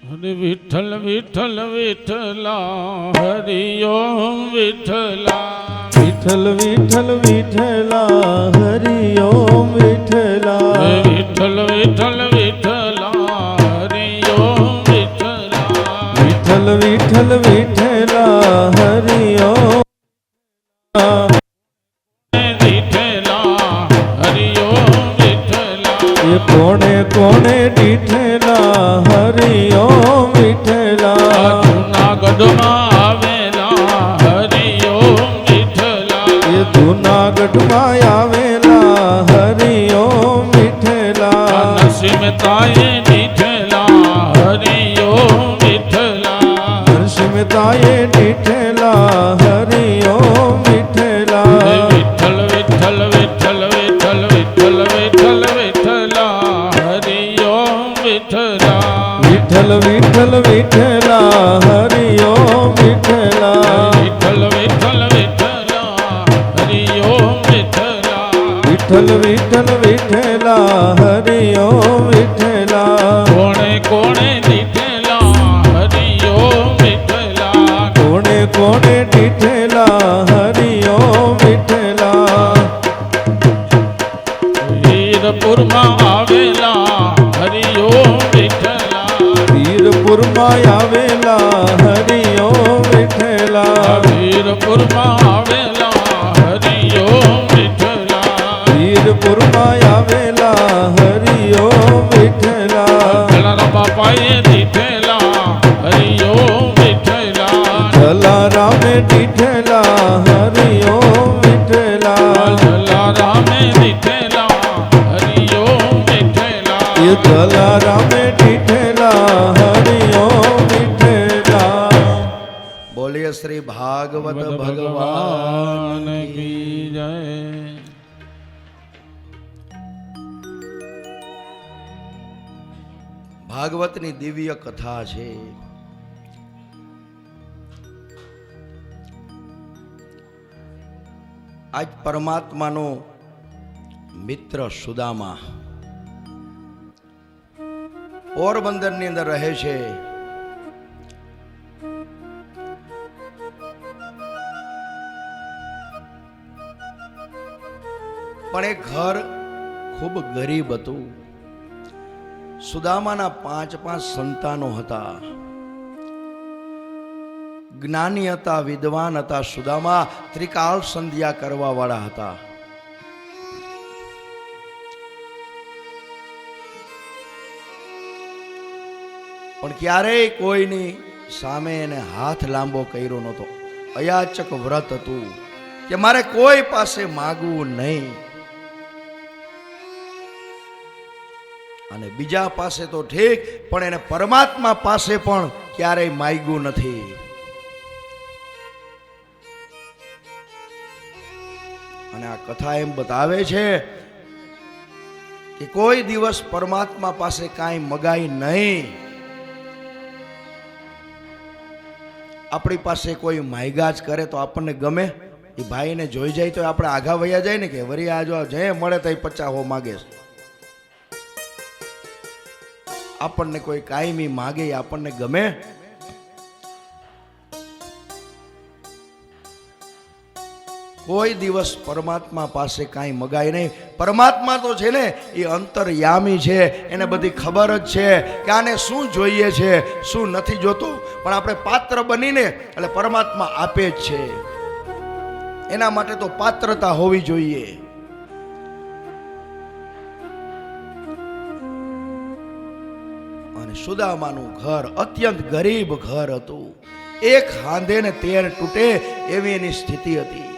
હરે વિઠ્ઠલ વિઠ્ઠલ વિઠ્ઠલા હરિ ઓમ વિઠ્ઠલા વિઠ્ઠલ વિઠ્ઠલ વિઠ્ઠલા હરિ ઓમ વિઠ્ઠલા વિઠ્ઠલ વિઠ્ઠલ વિઠ્ઠલા હરિ ઓમ વિઠ્ઠલા વિઠ્ઠલ વિઠ્ઠલ વિઠ્ઠલા હરિ ઓમ વિઠ્ઠલા હરિ ઓમ વિઠ્ઠલા એ કોણે કોણે દીઠેલા હરિ ઓમ વિઠ્ઠલા જૂનાગઢમાં આવેલા હરિ ઓમ વિઠ્ઠલા એ જૂનાગઢમાં આવેલા હરિ ઓમ વિઠ્ઠલા નરસિંહ મહેતાએ દીઠેલા હરિ ઓમ વિઠ્ઠલા નરસિંહ મહેતાએ દીઠેલા હરિ ઓમ વિઠ્ઠલા વિઠ્ઠલ વિઠ્ઠલ વિઠ્ઠલ વિઠ્ઠલ વિઠ્ઠલ વિઠ્ઠલ વિઠ્ઠલા હરિ ઓમ વિઠ્ઠલા વિઠ્ઠલ વિઠ્ઠલ વિઠ્ઠલા હરિ ઓમ વિઠ્ઠલા વિઠ્ઠલ વિઠ્ઠલ વિઠ્ઠલા હરિ ઓમ વિઠ્ઠલા વિઠ્ઠલ વિઠ્ઠલ વિઠ્ઠલા હરિ ઓમ વિઠ્ઠલા કોણે કોણે દીઠેલા હરિ ઓમ વિઠ્ઠલા કોણે કોણે દીઠેલા હરિ ઓમ વિઠ્ઠલા વીરપુરમાં આવેલા હરિ ઓમ વિઠ્ઠલા વીરપુરમાં આવેલા હરિ ઓમ વિઠ્ઠલા વીરપુરમાં આવેલા હરિ ઓમ વિઠ્ઠલા વીરપુરમાં આવેલા હરિ ઓમ વિઠ્ઠલા જલારામ બાપાએ દીઠેલા હરિ ઓમ વિઠ્ઠલા જલારામે દીઠેલા હરિ ઓમ વિઠ્ઠલા જલારામે દીઠેલા હરિ ઓમ વિઠ્ઠલા એ જલારામે દીઠેલા હરિ ઓમ વિઠ્ઠલા બોલીએ શ્રી ભાગવત ભગવાન કી જય ભાગવતની દિવ્ય કથા છે. આજ પરમાત્માનો મિત્ર સુદામા પોરબંદરની અંદર રહે છે. પણ એ ઘર ખૂબ ગરીબ હતું. સુદામાના 5 સંતાનો હતા. જ્ઞાની હતા, વિદ્વાન હતા. સુદામા ત્રિકાળ સંધ્યા કરવા વાળા હતા. પણ ક્યારેય કોઈની સામે એને હાથ લાંબો કર્યો નહોતો. અયાચક વ્રત હતું કે મારે કોઈ પાસે માગવું નહીં, અને બીજા પાસે તો ઠીક, પણ એને પરમાત્મા પાસે પણ ક્યારેય માગ્યું નથી. અને આ કથા એમ બતાવે છે કે કોઈ દિવસ પરમાત્મા પાસે કાંઈ મગાય નહીં. આપણી પાસે કોઈ માગ્યા જ કરે તો આપણને ગમે. એ ભાઈને જોઈ જાય તો આપણે આઘા વયા જાય ને કે વરી આ જો જે મળે તો 50 માગે છે. આપણને કોઈ કાયમી માગે એ આપણને ગમે. કોઈ દિવસ પરમાત્મા પાસે કાંઈ મગાય નહીં. પરમાત્મા તો છે ને એ અંતર્યામી છે, એને બધી ખબર જ છે કે આને શું જોઈએ છે, શું નથી જોતું. પણ આપણે પાત્ર બનીને એટલે પરમાત્મા આપે જ છે. એના માટે તો પાત્રતા હોવી જોઈએ. સુદામાનું ઘર અત્યંત ગરીબ ઘર હતું. એક હાંધે ને 13 તૂટે એવી એની સ્થિતિ હતી.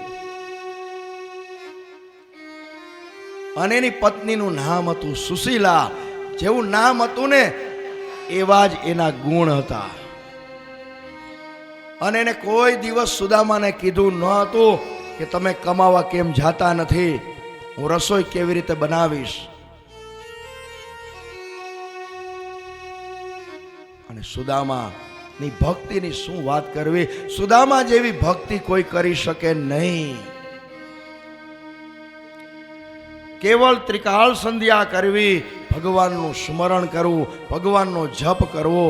અને એની પત્નીનું નામ હતું સુશીલા. જેવું નામ હતું ને એવા જ એના ગુણ હતા. અને એને કોઈ દિવસ સુદામાને કીધું ન હતું કે તમે કમાવા કેમ જાતા નથી, હું રસોઈ કેવી રીતે બનાવીશ. અને સુદામાની ભક્તિની શું વાત કરવી. સુદામા જેવી ભક્તિ કોઈ કરી શકે નહીં. કેવળ ત્રિકાળ સંધ્યા કરવી, ભગવાનનું સ્મરણ કરવું, ભગવાનનો જપ કરવો,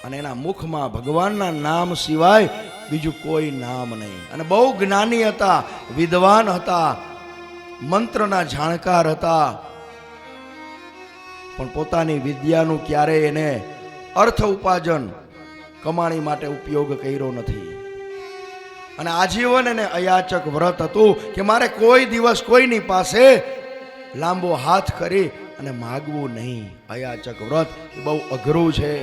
અને એના મુખમાં ભગવાનના નામ સિવાય બીજું કોઈ નામ નહીં. અને બહુ જ્ઞાની હતા, વિદ્વાન હતા, મંત્રના જાણકાર હતા, પણ પોતાની વિદ્યાનું ક્યારેય એને અર્થ ઉપાર્જન કમાણી માટે ઉપયોગ કર્યો નથી. અને આજીવન એને અયાચક વ્રત હતું કે મારે કોઈ દિવસ કોઈની પાસે લાંબો હાથ કરી અને માગવું નહીં. અયાચક વ્રત એ બહુ અઘરું છે.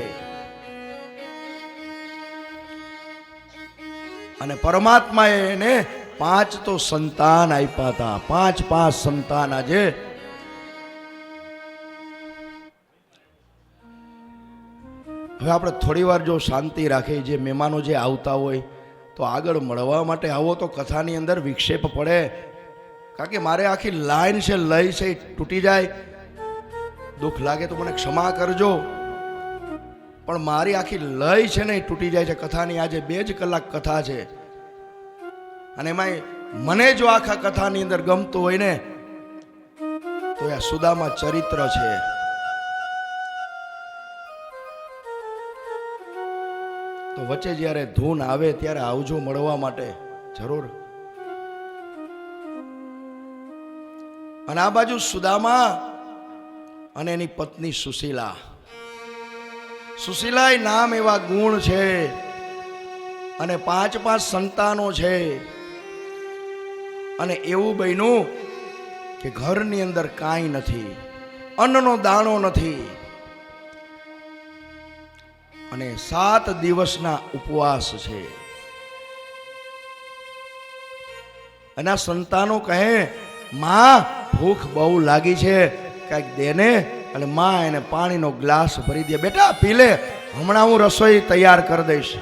અને પરમાત્માએ એને 5 તો સંતાન આપ્યા હતા. 5 સંતાન. આજે હવે આપણે થોડી વાર જો શાંતિ રાખી, જે મહેમાનો જે આવતા હોય તો આગળ મળવા માટે આવો તો કથાની અંદર વિક્ષેપ પડે. કારણ કે મારે આખી લાઈન છે, લય છે, એ તૂટી જાય. દુઃખ લાગે તો મને ક્ષમા કરજો, પણ મારી આખી લય છે ને એ તૂટી જાય છે કથાની. આજે 2 જ કલાક કથા છે, અને એમાં મને જો આખા કથાની અંદર ગમતું હોય ને તો આ સુદામા ચરિત્ર છે. તો વચ્ચે જ્યારે ધૂન આવે ત્યારે આવજો મળવા માટે જરૂર. અને આ બાજુ સુદામા અને એની પત્ની સુશીલા. સુશીલા નામ એવા ગુણ છે, અને 5 સંતાનો છે. અને એવું બન્યું કે ઘરની અંદર કાંઈ નથી, અન્નનો દાણો નથી, અને 7 દિવસના ઉપવાસ છે. અને આ સંતાનો કહે, માં ભૂખ બહુ લાગી છે, કંઈક દેને. અને માં એને પાણીનો ગ્લાસ ભરી દે, બેટા પી લે, હમણાં હું રસોઈ તૈયાર કરી દઈશ.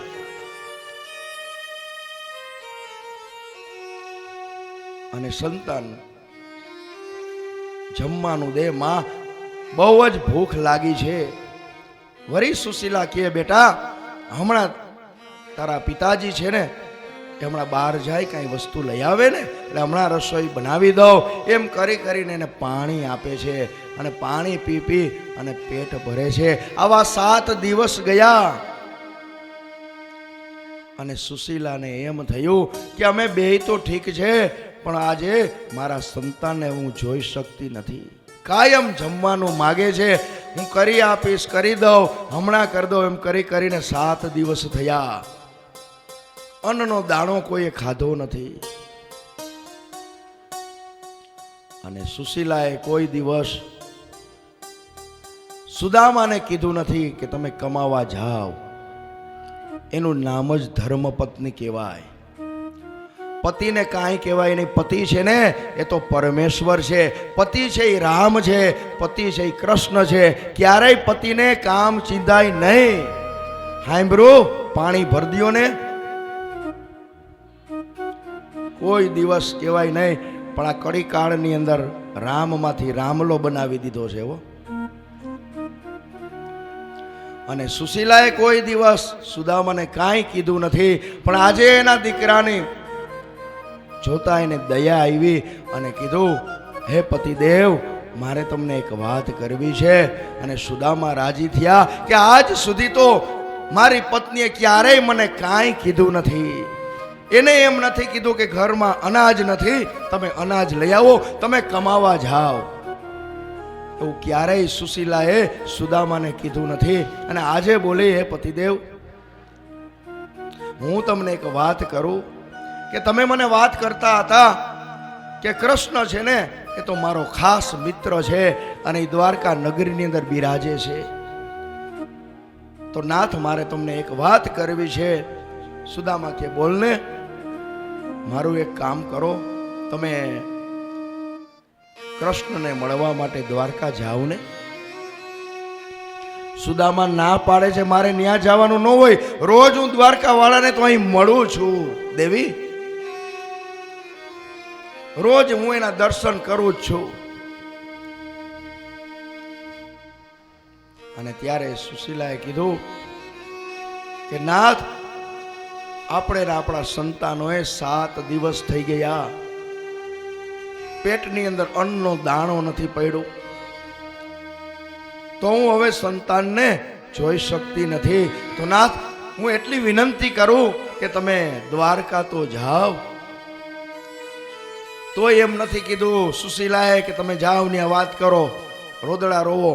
અને સંતાન જમવાનું દે, માં બહુ જ ભૂખ લાગી છે. વળી સુશીલા કહે, બેટા હમણાં તારા પિતાજી છે ને એ હમણાં બહાર જાય, કાંઈ વસ્તુ લઈ આવે ને, એટલે હમણાં રસોઈ બનાવી દઉં. એમ કરી કરીને એને પાણી આપે છે, અને પાણી પી પી અને પેટ ભરે છે. આવા 7 દિવસ ગયા. અને સુશીલાને એમ થયું કે અમે 2 તો ઠીક છે, પણ આજે મારા સંતાનને હું જોઈ શકતી નથી. કાયમ જમવાનું માગે છે, હું કરી આપીશ, કરી દઉં, હમણાં કરી દઉં, એમ કરી કરીને 7 દિવસ થયા. અન્નનો દાણો કોઈએ ખાધો નથી. અને સુશીલાએ કોઈ દિવસ સુદામાને કીધું નથી કે તમે કમાવા જાઓ. એનું નામ જ ધર્મપત્ની કહેવાય. પતિને કાંઈ કહેવાય નહીં. પતિ છે ને એ તો પરમેશ્વર છે. પતિ છે એ રામ છે, પતિ છે એ કૃષ્ણ છે. ક્યારેય પતિને કામ ચિંતાય નહીં. હાંભળો, પાણી ભર દ્યો ને, કોઈ દિવસ કહેવાય નહીં. પણ આ કડી કાળની અંદર રામમાંથી રામલો બનાવી દીધો છે એવો. અને સુશીલાએ કોઈ દિવસ સુદામાને કાંઈ કીધું નથી. પણ આજે એના દીકરાની જોતા એને દયા આવી અને કીધું, હે પતિદેવ, મારે તમને એક વાત કરવી છે. અને સુદામા રાજી થયા કે આજ સુધી તો મારી પત્નીએ ક્યારેય મને કાંઈ કીધું નથી. એને એમ નથી કીધું કે ઘરમાં અનાજ નથી, તમે અનાજ લઈ આવો, તમે કમાવા જાઓ. એવું ક્યારેય સુશીલાએ સુદામાને કીધું નથી. અને આજે બોલી, હે પતિદેવ, હું તમને એક વાત કરું કે તમે મને વાત કરતા હતા કે કૃષ્ણ છે ને એ તો મારો ખાસ મિત્ર છે, અને એ દ્વારકા નગરીની અંદર બિરાજે છે. તો નાથ, મારે તમને એક વાત કરવી છે. સુદામા કે બોલને. મારું એક કામ કરો, તમે કૃષ્ણને મળવા માટે દ્વારકા જાઓ ને. સુદામા ના પાડે છે, મારે ત્યાં જવાનું ન હોય. રોજ હું દ્વારકા વાળાને તો અહીં મળું છું દેવી, રોજ હું એના દર્શન કરું જ છું. અને ત્યારે સુશીલાએ કીધું કે નાથ, આપણે આપણા સંતાનોએ 7 દિવસ થઈ ગયા, પેટની અંદર અન્નનો દાણો નથી પડ્યો, તો હું હવે સંતાનને જોઈ શકતી નથી. તો નાથ, હું એટલી વિનંતી કરું કે તમે દ્વારકા તો જાઓ. તો એમ નથી કીધું સુશીલાએ કે તમે જાઓ ને આ વાત કરો, રોદડા રોવો,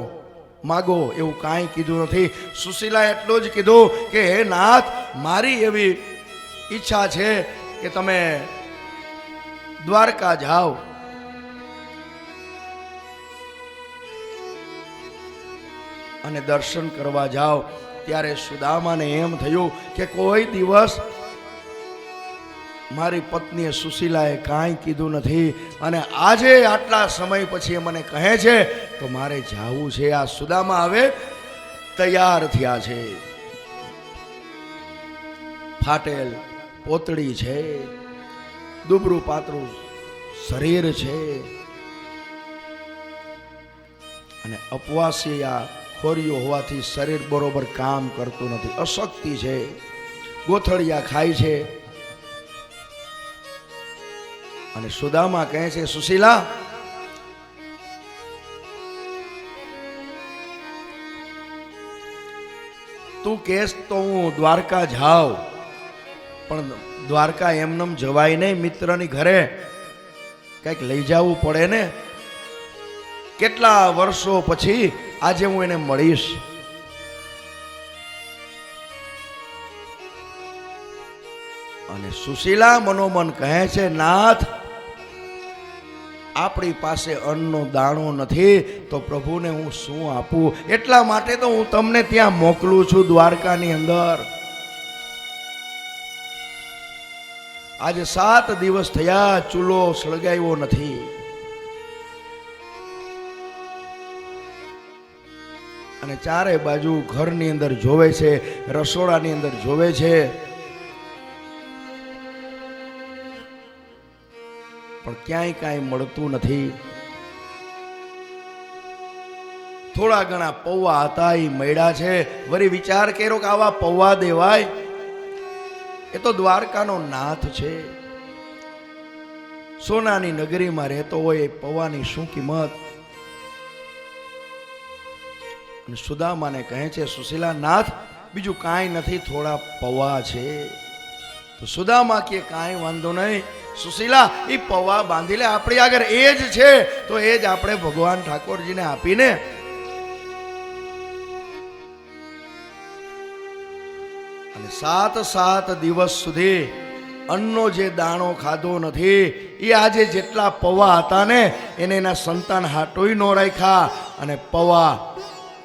માગો, એવું કાંઈ કીધું નથી. સુશીલાએ એટલું જ કીધું કે હે નાથ, મારી એવી ઈચ્છા છે કે તમે દ્વારકા જાઓ. અને દર્શન કરવા જાઓ. ત્યારે સુદામાને એમ થયું કે કોઈ દિવસ મારી પત્નીએ સુશીલાએ કાંઈ કીધું નથી, અને આજે આટલા સમય પછી મને કહે છે તો મારે જાવું છે. આ સુદામા હવે તૈયાર થયા છે. ફાટેલ પોતળી છે, દુબરું પાતળું શરીર છે, અને અપવાસી આ ખોરીઓ હોવાથી શરીર બરોબર કામ કરતું નથી, અશક્તિ છે, ગોથળિયા ખાય છે. અને સુદામા કહે છે, સુશીલા, તું કહેશ તો હું દ્વારકા જાઉં, પણ દ્વારકા એમનેમ જવાય નહીં. મિત્રની ઘરે કંઈક લઈ જવું પડે ને. કેટલા વર્ષો પછી આજે હું એને મળીશ. અને સુશીલા મનોમન કહે છે, નાથ, આપણી પાસે અન્નનો દાણો નથી તો પ્રભુને હું શું આપું? એટલા માટે તો હું તમને ત્યાં મોકલું છું, દ્વારકાની અંદર. આજે 7 દિવસ થયા, ચૂલો સળગાવ્યો નથી. અને ચારે બાજુ ઘરની અંદર જોવે છે, રસોડાની અંદર જોવે છે, પણ ક્યાંય કાંઈ મળતું નથી. થોડા ઘણા પૌવા હતા એ મળ્યા છે. વળી વિચાર કર્યો કે આવા પૌવા દેવાય? એ તો દ્વારકાનો નાથ છે. સોનાની નગરીમાં રહેતો હોય, એ પૌવાની શું કિંમત? અને સુદામાને કહે છે, સુશીલા, નાથ, બીજું કાંઈ નથી, થોડા પૌવા છે. તો સુદામા કે કાંઈ વાંધો નહીં સુશીલા, એ પૌવા બાંધી લે, આપણી આગળ એ જ છે તો એ જ આપણે ભગવાન ઠાકોરજીને આપીને. અને 7 દિવસ સુધી અન્નનો જે દાણો ખાધો નથી. એ આજે જેટલા પૌવા હતા ને એને એના સંતાન હાટોય ન રાખ્યા, અને પૌવા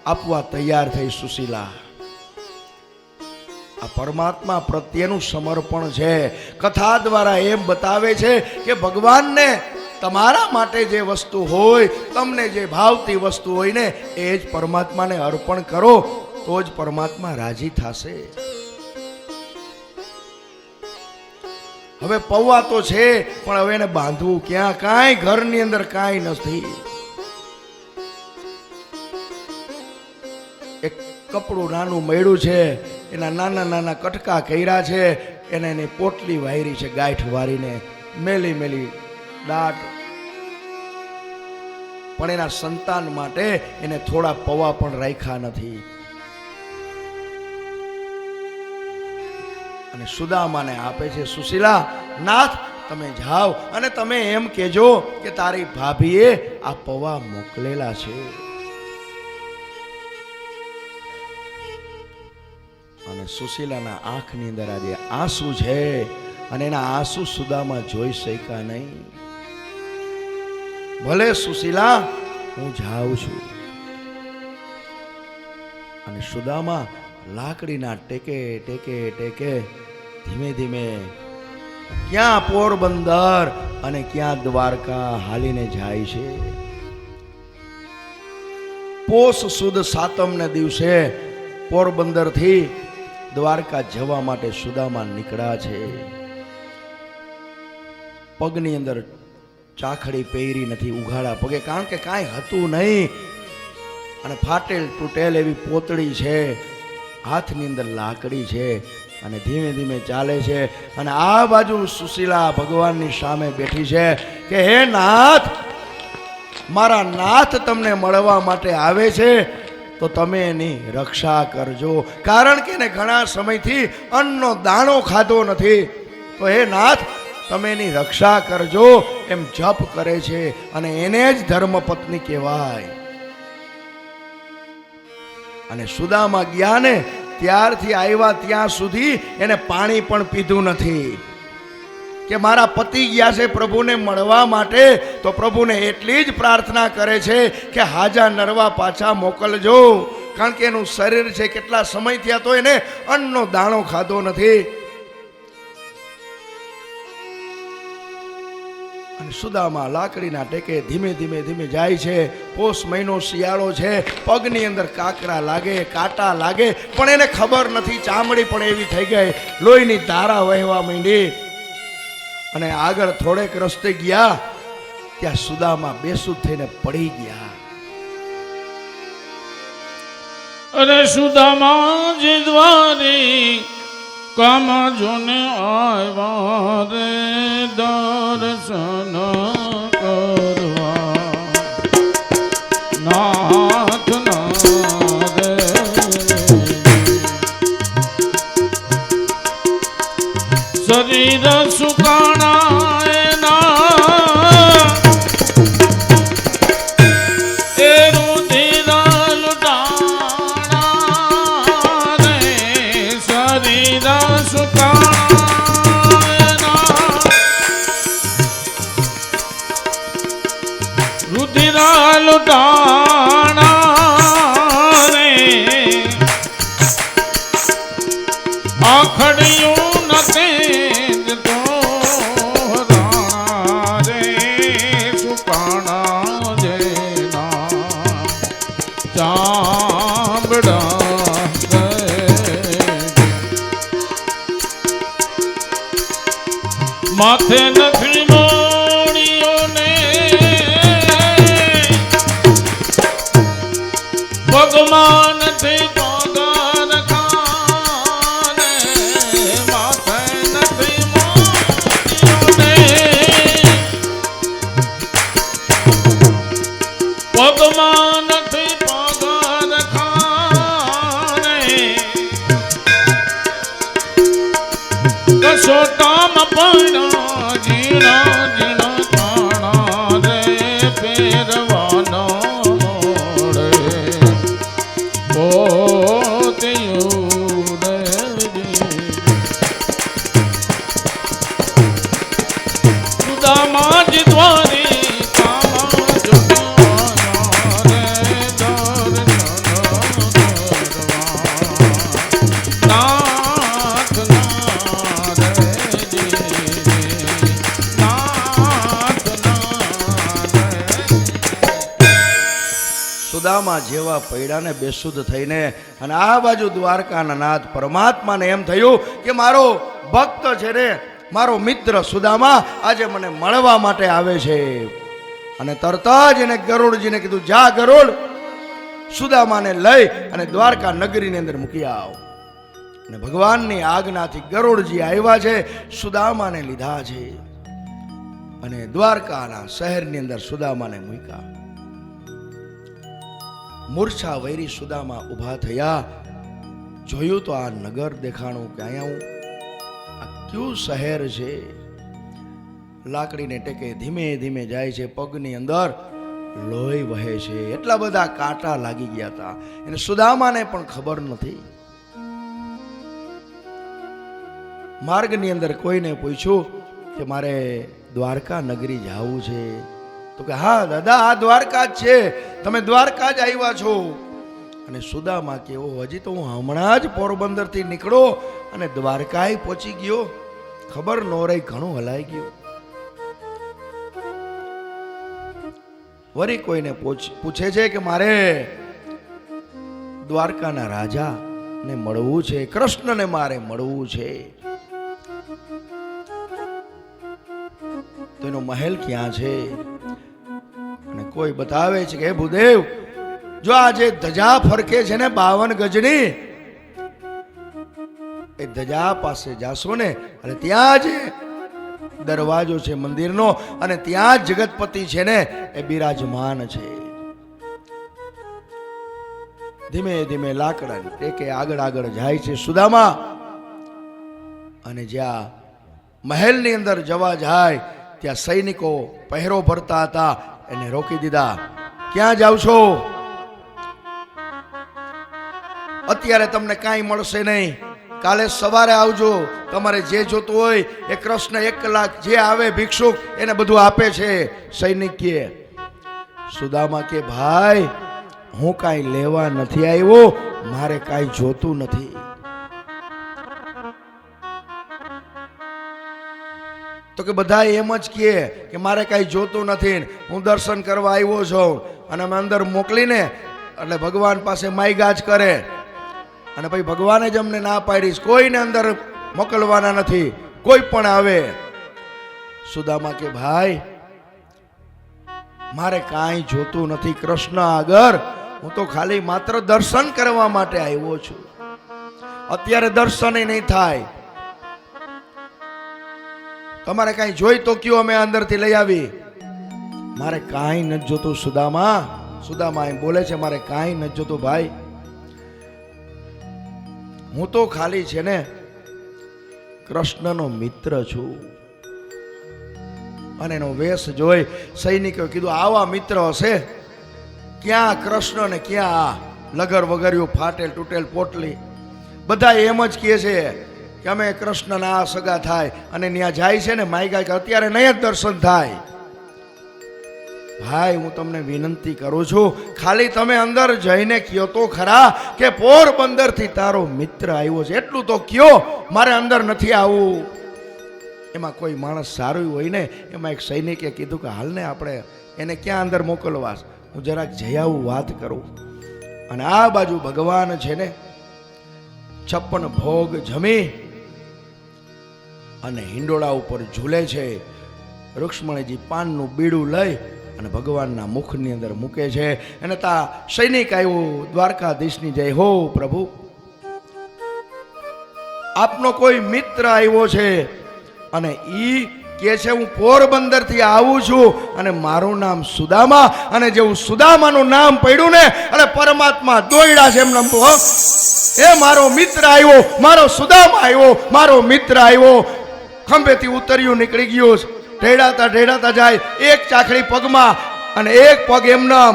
આપવા તૈયાર થઈ સુશીલા. આ પરમાત્મા પ્રત્યેનું સમર્પણ છે. કથા દ્વારા એમ બતાવે છે કે ભગવાનને તમારા માટે જે વસ્તુ હોય, તમને જે ભાવતી વસ્તુ હોય ને, એ જ પરમાત્માને અર્પણ કરો, તો જ પરમાત્મા રાજી થશે. હવે પૌવા તો છે, પણ હવે એને બાંધવું ક્યાં? કાંઈ ઘરની અંદર કાંઈ નથી. એક કપડું નાનું મળ્યું છે, એના નાના નાના કટકા કર્યા છે, એને એની પોટલી વાયરી છે, ગાંઠ વારીને મેલી મેલી દાટ. પણ એના સંતાન માટે એને થોડા પૌવા પણ રાખ્યા નથી. અને સુદામાને આપે છે. સુશીલા, નાથ, તમે જાઓ અને તમે એમ કહેજો કે તારી ભાભીએ આ પૌવા મોકલેલા છે. અને સુશીલાના આંખની અંદર આજે આંસુ છે, અને એના આંસુ સુદામા જોઈ શક્યા નહીં. ભલે સુશીલા, હું જાઉં છું. અને સુદામા લાકડીના ટેકે ટેકે ટેકે ધીમે ધીમે ક્યાં પોરબંદર અને ક્યાં દ્વારકા હાલીને જાય છે. પોષ સુદ 7 દિવસે પોરબંદર થી દ્વારકા જવા માટે સુદામા નીકળ્યા છે. પગની અંદર ચાખડી પહેરી નથી, ઉઘાડા પગે, કારણ કે કાંઈ હતું નહીં. અને ફાટેલ તૂટેલ એવી પોતળી છે, હાથની અંદર લાકડી છે, અને ધીમે ધીમે ચાલે છે. અને આ બાજુ સુશીલા ભગવાનની સામે બેઠી છે કે હે નાથ, મારા નાથ તમને મળવા માટે આવે છે. તો તમે એની રક્ષા કરજો, કારણ કે એને ઘણા સમયથી અન્નનો દાણો ખાધો નથી. તો હે નાથ, તમે એની રક્ષા કરજો એમ જપ કરે છે, અને એને જ ધર્મપત્ની કહેવાય. અને સુદામા ગયા ને ત્યારથી આવ્યા ત્યાં સુધી એને પાણી પણ પીધું નથી. કે મારા પતિ ગયા છે પ્રભુને મળવા માટે, તો પ્રભુને એટલી જ પ્રાર્થના કરે છે કે હાજા નરવા પાછા મોકલજો, કારણ કે એનું શરીર છે કેટલા સમય થયા તો એને અન્નનો દાણો ખાધો નથી. અને સુદામા લાકડીના ટેકે ધીમે ધીમે ધીમે જાય છે. પોષ મહિનો શિયાળો છે, પગની અંદર કાકરા લાગે, કાંટા લાગે, પણ એને ખબર નથી. ચામડી પણ એવી થઈ ગઈ, લોહીની ધારા વહેવા માંડી. અને આગળ થોડેક રસ્તે ગયા ત્યાં સુદામા બેસુધ થઈને પડી ગયા. અરે સુદામાજી દ્વારી કામા જોને આવ્યા રે દર્શન કરવા નાથ ના રે. શરીર સુકાણા એના એ રુધિર લૂંટાણા રે. શરીર સુકાણા એના રુધિર લૂંટાણા રે. આખડ્યું નથી માથે નથી મોણીઓ ને પગમાં નથી પગર ખાને. માથે નથી મોણીઓ ને પગમાં નથી પગર ખાને. કસોટામાં પણ ઝીણા ઝીણા કાણા રે પહેરવાનો મોડે પોતે ઉડે. સુદામાજી દ્વારી કામા જોવાના રે દર્શન કરવા નાથ સુદામા જેવા પૈડાને બેસુધ થઈને અને આ બાજુ દ્વારકાના નાથ પરમાત્માને એમ થયું કે મારો ભક્ત છે ને, મારો મિત્ર સુદામા આજે મને મળવા માટે આવે છે. અને તરત જ એને ગરુડજીને કીધું, જા ગરુડ, સુદામાને લઈ અને દ્વારકા નગરીની અંદર મૂકી આવ. અને ભગવાનની આજ્ઞાથી ગરુડજી આવ્યા છે, સુદામાને લીધા છે અને દ્વારકાના શહેરની અંદર સુદામાને મૂક્યા. મૂર્છા વૈરી સુદામા ઊભા થયા. જોયું તો આ નગર દેખાણું કે અહીંયા આ કયું શહેર છે. લાકડીને ટેકે ધીમે ધીમે જાય છે, પગની અંદર લોહી વહે છે, એટલા બધા કાંટા લાગી ગયા હતા. એને સુદામાને પણ ખબર નથી. માર્ગની અંદર કોઈને પૂછ્યું કે મારે દ્વારકા નગરી જવું છે, તો કે હા દાદા, આ દ્વારકા જ છે, તમે દ્વારકા જ આવ્યા છો. અને સુદામા કે ઓ, હજી તો હું હમણાં જ પોરબંદરથી નીકળો અને દ્વારકાએ પહોંચી ગયો, ખબર ન રહી, ઘણું હલાઈ ગયું. વળી કોઈને પૂછે છે કે મારે દ્વારકાના રાજા ને મળવું છે, કૃષ્ણને મારે મળવું છે. તો એનો મહેલ ક્યાં છે? અને કોઈ બતાવે છે કે હે ભૂદેવ, જો આ જે ધજા ફરકે છે ને 52 ગજની, એ ધજા પાસે જાશો ને અને ત્યાં જ દરવાજો છે મંદિરનો, અને ત્યાં જ જગતપતિ છે ને એ બિરાજમાન છે. ધીમે ધીમે લાકડાની ટેકે આગળ આગળ જાય છે સુદામા. અને જ્યાં મહેલની અંદર જવા જાય ત્યાં સૈનિકો પહેરો ભરતા હતા, એને રોકી દીધા. ક્યાં જાવ છો? અત્યારે તમને કાંઈ મળશે નહીં, કાલે સવારે આવજો. તમારે જે જોતું હોય એ કૃષ્ણ 1 કલાક જે આવે ભિક્ષુક એને બધું આપે છે. સૈનિક કે સુદામા કે ભાઈ હું કાંઈ લેવા નથી આવ્યો, મારે કાંઈ જોતું નથી. તો કે બધા એમ જ કહે કે મારે કાંઈ જોતું નથી, હું દર્શન કરવા આવ્યો છું. અને અમે અંદર મોકલીને એટલે ભગવાન પાસે માઈગાજ કરે. અને પછી ભગવાને જ અમને ના પાડીશ, કોઈને અંદર મોકલવાના નથી, કોઈ પણ આવે. સુદામા કે ભાઈ મારે કાંઈ જોતું નથી કૃષ્ણ આગળ, હું તો ખાલી માત્ર દર્શન કરવા માટે આવ્યો છું. અત્યારે દર્શન નહીં થાય. તમારે કાંઈ જોઈ તો કયો, અમે અંદરથી લઈ આવી. મારે કાંઈ નથી જોતું સુદામા. સુદામા એમ બોલે છે મારે કાંઈ નથી જોતું ભાઈ, હું તો ખાલી છે ને કૃષ્ણનો મિત્ર છું. અને એનો વેશ જોઈ સૈનિકોએ કીધું આવા મિત્ર હશે? ક્યાં કૃષ્ણ ને ક્યાં લગર વગર્યું ફાટેલ તૂટેલ પોટલી. બધા એમ જ કહે છે કે અમે કૃષ્ણના સગા થાય. અને ત્યાં જાય છે ને માયગા કે અત્યારે નહીં જ દર્શન થાય. ભાઈ હું તમને વિનંતી કરું છું, ખાલી તમે અંદર જઈને કયો તો ખરા કે પોરબંદર થી તારો મિત્ર આવ્યો છે, એટલું તો કયો. મારે અંદર નથી આવવું. એમાં કોઈ માણસ સારું હોય ને, એમાં એક સૈનિકે કીધું કે હાલ ને આપણે એને ક્યાં અંદર મોકલવા, હું જરાક જઈ આવું, વાત કરું. અને આ બાજુ ભગવાન છે ને 56 ભોગ જમી અને હિંડોળા ઉપર ઝૂલે છે. રુક્ષ્મણીજી પાનનું બીડું લઈ અને ભગવાનના મુખની અંદર મૂકે છે. અને તા સૈનિક આવ્યો, દ્વારકાધીશની જય હો પ્રભુ, આપનો કોઈ મિત્ર આવ્યો છે અને ઈ કે છે હું પોરબંદર થી આવું છું અને મારું નામ સુદામા. અને જેવું સુદામાનું નામ પડ્યું ને એટલે પરમાત્મા દોડ્યા છે એમને. એ મારો મિત્ર આવ્યો, મારો સુદામા આવ્યો, મારો મિત્ર આવ્યો. ખંભેથી ઉતર્યું નીકળી ગયું, ઢેડાતા જાય, એક ચાખડી પગમાં અને એક પગ એમનામ.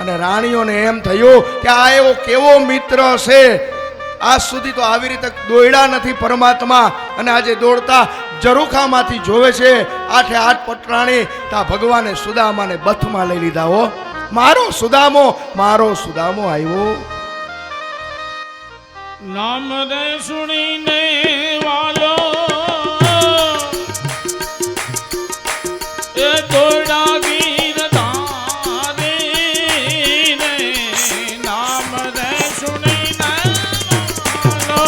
અને રાણીઓને એમ થયું કે આ એવો કેવો મિત્ર હશે, આજ સુધી તો આવી રીતે દોડ્યા નથી પરમાત્મા. અને આજે દોડતા ઝરૂખામાંથી જોવે છે 8 પટરાણી. તા ભગવાને સુદામાને બથમાં લઈ લીધા. હો મારો સુદામો, મારો સુદામો આવ્યો. નામ રે સુણીને વાલો એ દોડા ગીર ધારીને, નામ રે સુણીને વાલો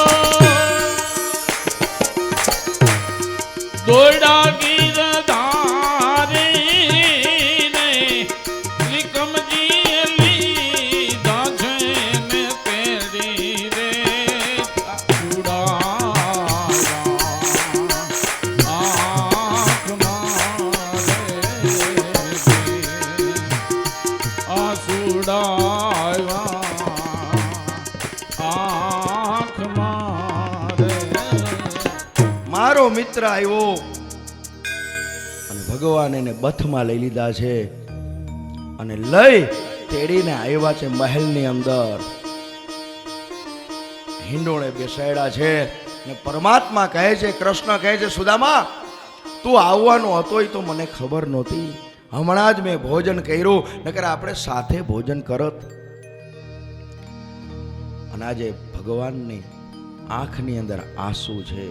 દોડા ગીર ધારીને, ત્રિકમજી લીધા છે ને તેડી રે મારો મિત્ર આવ્યો. અને ભગવાન એને બથમાં લઈ લીધા છે અને લઈ તેડીને આવ્યા છે મહેલની અંદર. હિંડોળે બેસાડ્યા છે અને પરમાત્મા કહે છે, કૃષ્ણ કહે છે સુદામા તું આવવાનો હતો એ તો મને ખબર નહોતી. હમણાં જ મેં ભોજન કર્યું, નકર આપણે સાથે ભોજન કરત. અને આજે ભગવાનની આંખની અંદર આંસુ છે.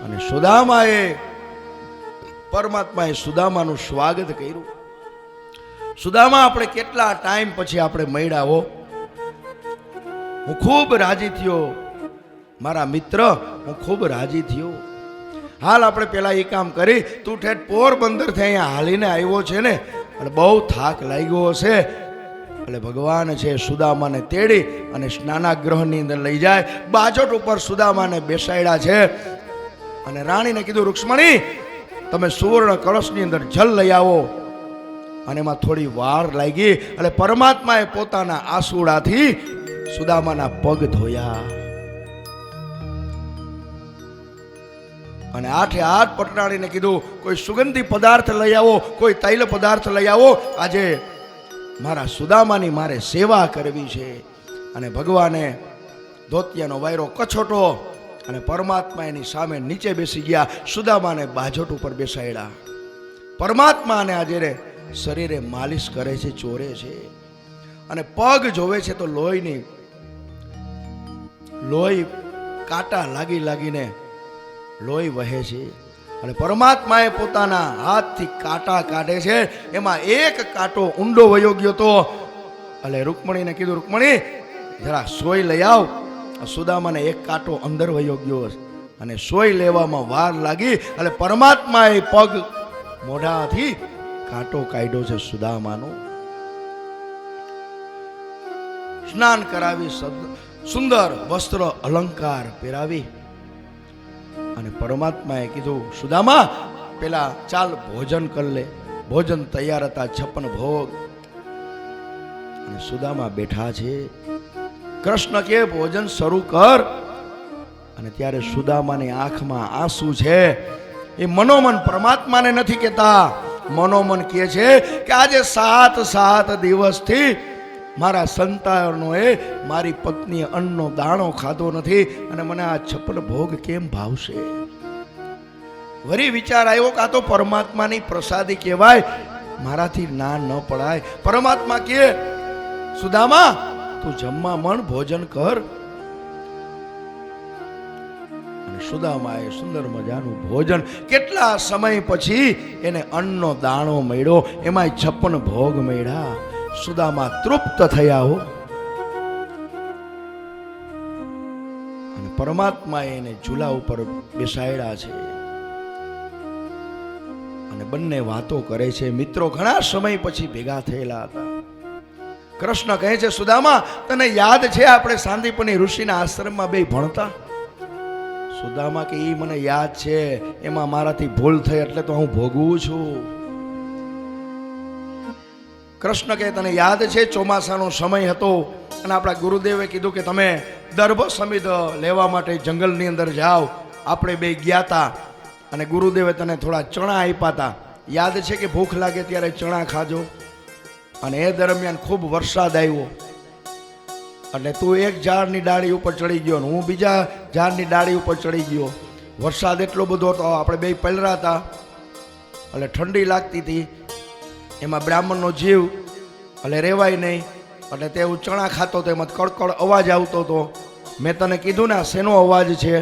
અને સુદામાએ પરમાત્માએ સુદામાનું સ્વાગત કર્યું. સુદામા આપણે કેટલા ટાઈમ પછી આપણે મળ્યા હો. હું ખૂબ રાજી થયો મારા મિત્ર, હું ખૂબ રાજી થયો. હાલ આપણે પેલા એ કામ કરી, તું ઠેઠ પોરબંદર થી અહીંયા હાલીને આવ્યો છે ને અને બહુ થાક લાગ્યો હશે. એટલે ભગવાન છે સુદામાને તેડી અને સ્નાનાગ્રહની અંદર લઈ જાય. બાજોટ ઉપર સુદામાને બેસાડ્યા છે અને રાણીને કીધું રુક્ષ્મણી તમે સુવર્ણ કળશની અંદર જલ લઈ આવો. અને એમાં થોડી વાર લાગી એટલે પરમાત્માએ પોતાના આંસુડાથી સુદામાના પગ ધોયા અને આઠે આઠ પટરાણીને કીધું, કોઈ સુગંધી પદાર્થ લઈ આવો, કોઈ તૈલ પદાર્થ લઈ આવો, આજે મારા સુદામાની મારે સેવા કરવી છે. અને ભગવાને ધોતિયાનો વાયરો કછોટો અને પરમાત્મા એની સામે નીચે બેસી ગયા, સુદામાને બાજોટ ઉપર બેસાડ્યા. પરમાત્માને આજે શરીરે માલિશ કરે છે, ચોરે છે અને પગ જોવે છે તો લોહી કાંટા લાગી લાગીને લોહી વહે છે. અને પરમાત્માએ પોતાના હાથથી કાંટા કાઢે છે, એમાં એક કાંટો ઊંડો વયો ગયો તો એટલે રૂકમણીને કીધું, રૂકમણી જરા સોય લઈ આવ. સુદામાને એક કાંટો અંદર વયો ગયો અને સોય લેવામાં વાર લાગી એટલે પરમાત્માએ પગ મોઢાથી કાંટો કાઢ્યો છે સુદામાનો. સ્નાન કરાવી, સુંદર વસ્ત્ર અલંકાર પહેરાવી અને પરમાત્માએ કીધું, સુદામા પેલા ચાલ ભોજન કર લે. ભોજન તૈયાર હતા, 56 ભોગ. અને સુદામા બેઠા છે. કૃષ્ણ કે ભોજન શરૂ કર. અને ત્યારે સુદામાની આંખમાં આંસુ છે. એ મનોમન પરમાત્માને નથી કહેતા, મનોમન કહે છે કે આજે 7 દિવસથી મારા સંતાનોએ મારી પત્નીએ અન્નનો દાણો ખાધો નથી અને મને આ 56 ભોગ કેમ ભાવશે. વળી વિચાર આવ્યો કે આ તો પરમાત્માની પ્રસાદી કહેવાય, મારાથી ના ન પડાય. પરમાત્મા કહે, સુદામા તું જમવા મણ, ભોજન કર. અને સુદામાએ સુંદર મજાનું ભોજન, કેટલા સમય પછી એને અન્નનો દાણો મળ્યો, એમાં 56 ભોગ મળ્યા. સુદામા તૃપ્ત થયા હો. અને પરમાત્માએ એને ઝૂલા ઉપર બેસાડ્યા છે અને બંને વાતો કરે છે. મિત્રો ઘણા સમય પછી ભેગા થયેલા હતા. કૃષ્ણ કહે છે, સુદામા તને યાદ છે આપણે સાંદીપની ઋષિના આશ્રમમાં બે ભણતા? સુદામા કે ઈ મને યાદ છે, એમાં મારાથી ભૂલ થઈ એટલે તો હું ભોગવું છું. કૃષ્ણ કે તને યાદ છે ચોમાસાનો સમય હતો અને આપણા ગુરુદેવે કીધું કે તમે દર્ભ સમિધ લેવા માટે જંગલની અંદર જાઓ. આપણે બે ગયા હતા અને ગુરુદેવે તને થોડા ચણા આપ્યા હતા. યાદ છે કે ભૂખ લાગે ત્યારે ચણા ખાજો. અને એ દરમિયાન ખૂબ વરસાદ આવ્યો એટલે તું એક ઝાડની ડાળી ઉપર ચડી ગયો ને હું બીજા ઝાડની ડાળી ઉપર ચડી ગયો. વરસાદ એટલો બધો હતો, આપણે બે પલરા હતા એટલે ઠંડી લાગતી હતી. એમાં બ્રાહ્મણનો જીવ એટલે રેવાય નહીં એટલે તે હું ચણા ખાતો તો એમાં કડકડ અવાજ આવતો હતો. મેં તને કીધું ને આ શેનો અવાજ છે?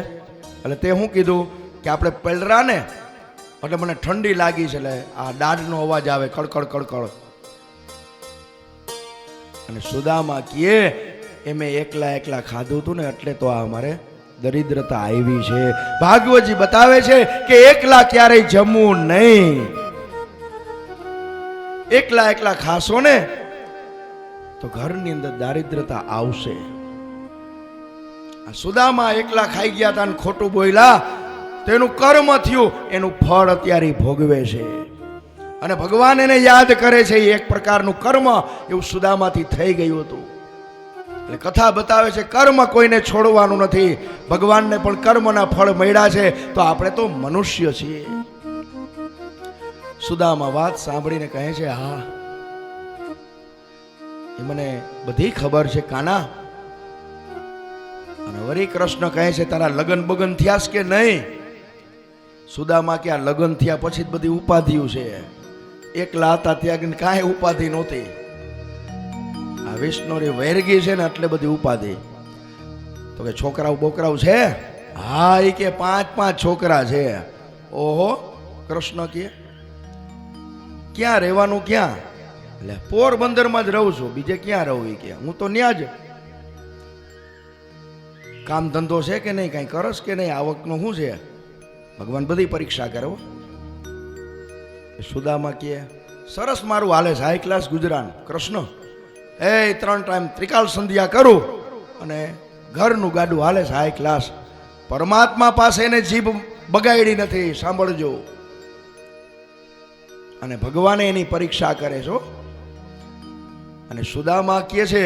એટલે તે શું કીધું કે આપણે પલરા ને એટલે મને ઠંડી લાગી છે એટલે આ દાઢનો અવાજ આવે, કડકડ કડકડ. અને સુદામા કહે એ મેં એકલા ખાધું હતું ને એટલે તો આ અમારે દરિદ્રતા આવી છે. ભાગવતજી બતાવે છે કે એકલા ક્યારેય જમવું નહીં. એકલા ખાશો ને તો ઘરની અંદર દારિદ્રતા આવશે. આ સુદામા એકલા ખાઈ ગયા હતા અને ખોટું બોલ્યા, તેનું કર્મ થયું, એનું ફળ અત્યારે ભોગવે છે. અને ભગવાન એને યાદ કરે છે. એક પ્રકારનું કર્મ એવું સુદામાથી થઈ ગયું હતું. એટલે કથા બતાવે છે કર્મ કોઈને છોડવાનું નથી. ભગવાનને પણ કર્મના ફળ મળ્યા છે, તો આપણે તો મનુષ્ય છીએ. સુદામા વાત સાંભળીને કહે છે, હા એ મને બધી ખબર છે કાના. અને વળી કૃષ્ણ કહે છે તારા લગન બગન થયા કે નહીં? સુદામા કે આ લગન થયા પછી જ બધી ઉપાધિઓ છે. એકલા હતા ત્યાં કાંઈ ઉપાધિ નહોતી. આ વિષ્ણુની વૈરગી છે ને એટલે બધી ઉપાધિ. તો કે છોકરાઓ બોકરાઓ છે? હા એ કે 5 છોકરા છે. ઓહો, કૃષ્ણ કે ક્યાં રહેવાનું? ક્યાં? એટલે પોરબંદરમાં જ રહું છું, બીજે ક્યાં રહું? કે હું તો ન્યા જ. કામ ધંધો છે કે નહીં? કાંઈ કરસ કે નહીં? આવકનું શું છે? ભગવાન બધી પરીક્ષા કરે. સુદામા કે સરસ મારું હાલે છે, હાઈ ક્લાસ ગુજરાન. કૃષ્ણ 3 ટાઈમ ત્રિકાલ સંધ્યા કરું અને ઘરનું ગાડું હાલે છે, હાઈ ક્લાસ. પરમાત્મા પાસે એને જીભ બગાડી નથી, સાંભળજો. અને ભગવાને એની પરીક્ષા કરે છો. અને સુદામા કહે છે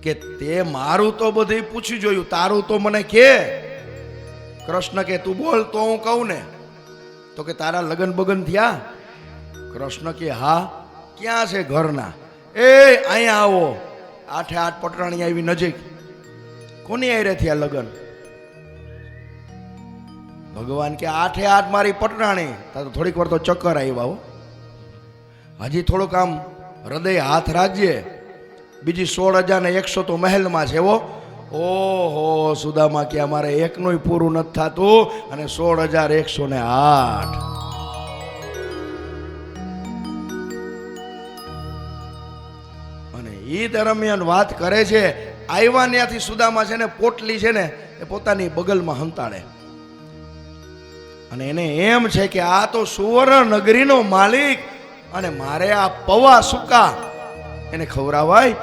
કે તે મારું તો બધું પૂછી જોયું, તારું તો મને કે. કૃષ્ણ કે તું બોલ તો હું કહું ને. તો કે તારા લગન બગન થયા? કૃષ્ણ કે હા. ક્યાં છે ઘરના? એ અહીંયા આવો. 8 પટરાણી આવી નજીક. કોની આરે થયા લગન? ભગવાન કે 8 મારી પટરાણી. તો થોડીક વાર તો ચક્કર આવ્યા હો. હજી થોડુંક આમ હૃદય હાથ રાખજે. બીજી 16,100 તો મહેલમાં છે. ઓહો સુદામા કે અમારે એકનું પૂરું નથી થતું અને 16,108. અને એ દરમિયાન વાત કરે છે. આવ્યા ત્યાંથી સુદામા છે ને પોટલી છે ને એ પોતાની બગલમાં હંતાડે અને એને એમ છે કે આ તો સુવર્ણ નગરીનો માલિક અને મારે આ પૌવા સુકા એને ખવડાવાય.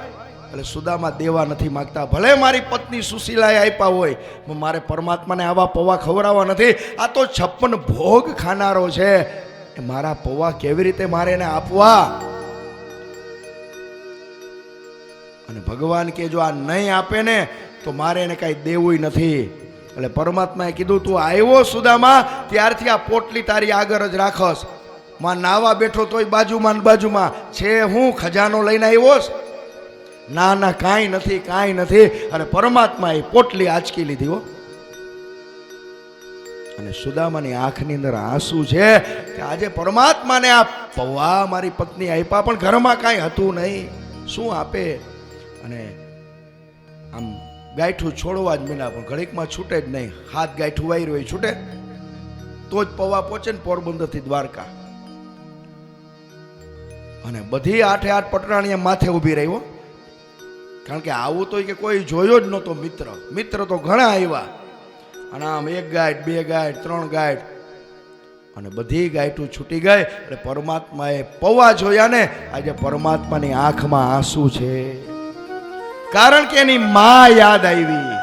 એટલે સુદામા દેવા નથી માંગતા. ભલે મારી પત્ની સુશીલાએ આપ્યા હોય, મારે પરમાત્માને આવા પૌવા ખવડાવવા નથી. આ તો 56 ભોગ ખાનારો છે. મારા પૌવા કેવી રીતે મારે એને આપવા? અને ભગવાન કે જો આ નહીં આપે ને તો મારે એને કઈ દેવું નથી. એટલે પરમાત્માએ કીધું તું આવ્યો સુદામા ત્યારથી આ પોટલી તારી આગળ જ રાખસ. માં નાવા બેઠો તોય બાજુમાં છે. હું ખજાનો લઈને આવ્યો? ના ના કાંઈ નથી, કાંઈ નથી. અને પરમાત્માએ પોટલી આંચકી લીધી હો. અને સુદામાની આંખની અંદર આંસુ છે કે આજે પરમાત્માને આ પૌવા મારી પત્ની આપ્યા પણ ઘરમાં કાંઈ હતું નહીં. શું આપે? અને આમ ગાંઠું છોડવા જ મીના પણ ઘડીકમાં છૂટે જ નહીં. હાથ ગાંઠું વાઈ રહ્યું છૂટે તો જ પૌવા પહોંચે ને પોરબંદરથી દ્વારકા. અને બધી 8 પટરાણીએ માથે ઊભી રહ્યો. કારણ કે આવું તો કે કોઈ જોયો જ નહોતો. મિત્ર તો ઘણા આવ્યા. અને આમ 1 ગાંઠ 2 ગાંઠ 3 ગાંઠ અને બધી ગાંઠું છૂટી ગઈ. એટલે પરમાત્માએ પૌવા જોયા ને આજે પરમાત્માની આંખમાં આંસુ છે. કારણ કે એની માં યાદ આવી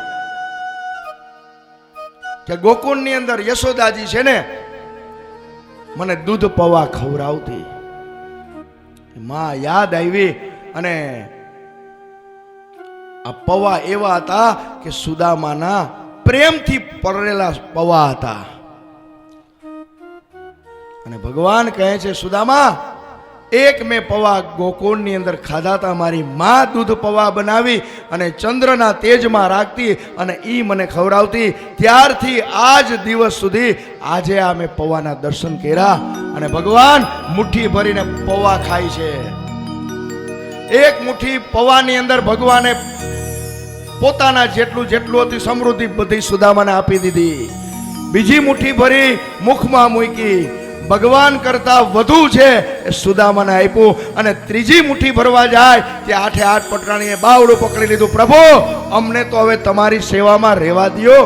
કે ગોકુળની અંદર યશોદાજી છે ને મને દૂધ પૌવા ખવડાવતી. માં યાદ આવી અને આ પૌવા એવા હતા કે સુદામાના પ્રેમથી પરેલા પૌવા હતા. અને ભગવાન કહે છે સુદામા એક મેં પૌવા ગોકુળની અંદર ખાધા હતા. મારી માં દૂધ પૌવા બનાવી અને ચંદ્રના તેજમાં રાખતી અને ઈ મને ખવડાવતી. ત્યારથી આજ દિવસ સુધી આજે આ મેં પૌવાના દર્શન કર્યા. અને ભગવાન મુઠ્ઠી ભરીને પૌવા ખાય છે. એક મુઠ્ઠી પૌવાની અંદર ભગવાને પોતાના જેટલું હતી સમૃદ્ધિ બધી સુદામાને આપી દીધી. બીજી મુઠ્ઠી ભરી મુખમાં મૂકી. ભગવાન કરતા વધુ છે એ સુદામાને આપ્યું. અને ત્રીજી મુઠ્ઠી ભરવા જાય કે 8 પટરાણીએ બાવડું પકડી લીધું. પ્રભુ અમને તો હવે તમારી સેવામાં રહેવા દ્યો.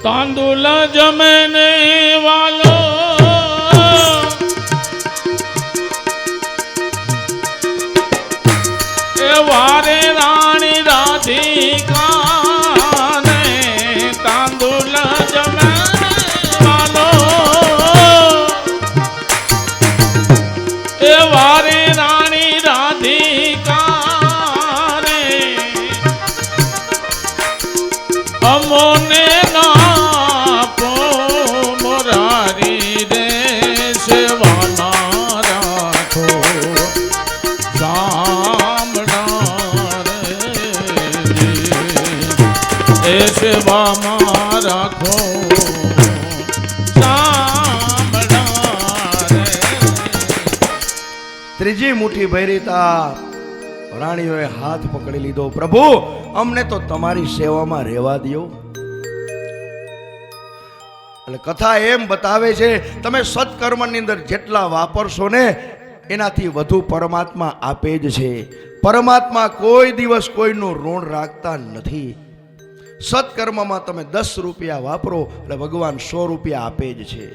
તાંદુલ જમને વાલો એ વારે રાણી રાધિકા ને તાંદુલ જમે વાલો એ વારે રાણી રાધિકા રે અમોને નાપો મોરારી રે સેવાના રાખો એ સેવામાં રાખો ત્રીજી મુઠ્ઠી ભરી રાણીઓએ હાથ પકડી લીધો. પ્રભુ અમને તો તમારી સેવામાં રહેવા દ્યો. એટલે કથા એમ બતાવે છે તમે સત્કર્મની અંદર જેટલા વાપરશો ને એનાથી વધુ પરમાત્મા આપે જ છે. પરમાત્મા કોઈ દિવસ કોઈનું ઋણ રાખતા નથી. સત્કર્મમાં તમે 10 રૂપિયા વાપરો એટલે ભગવાન 100 રૂપિયા આપે જ છે.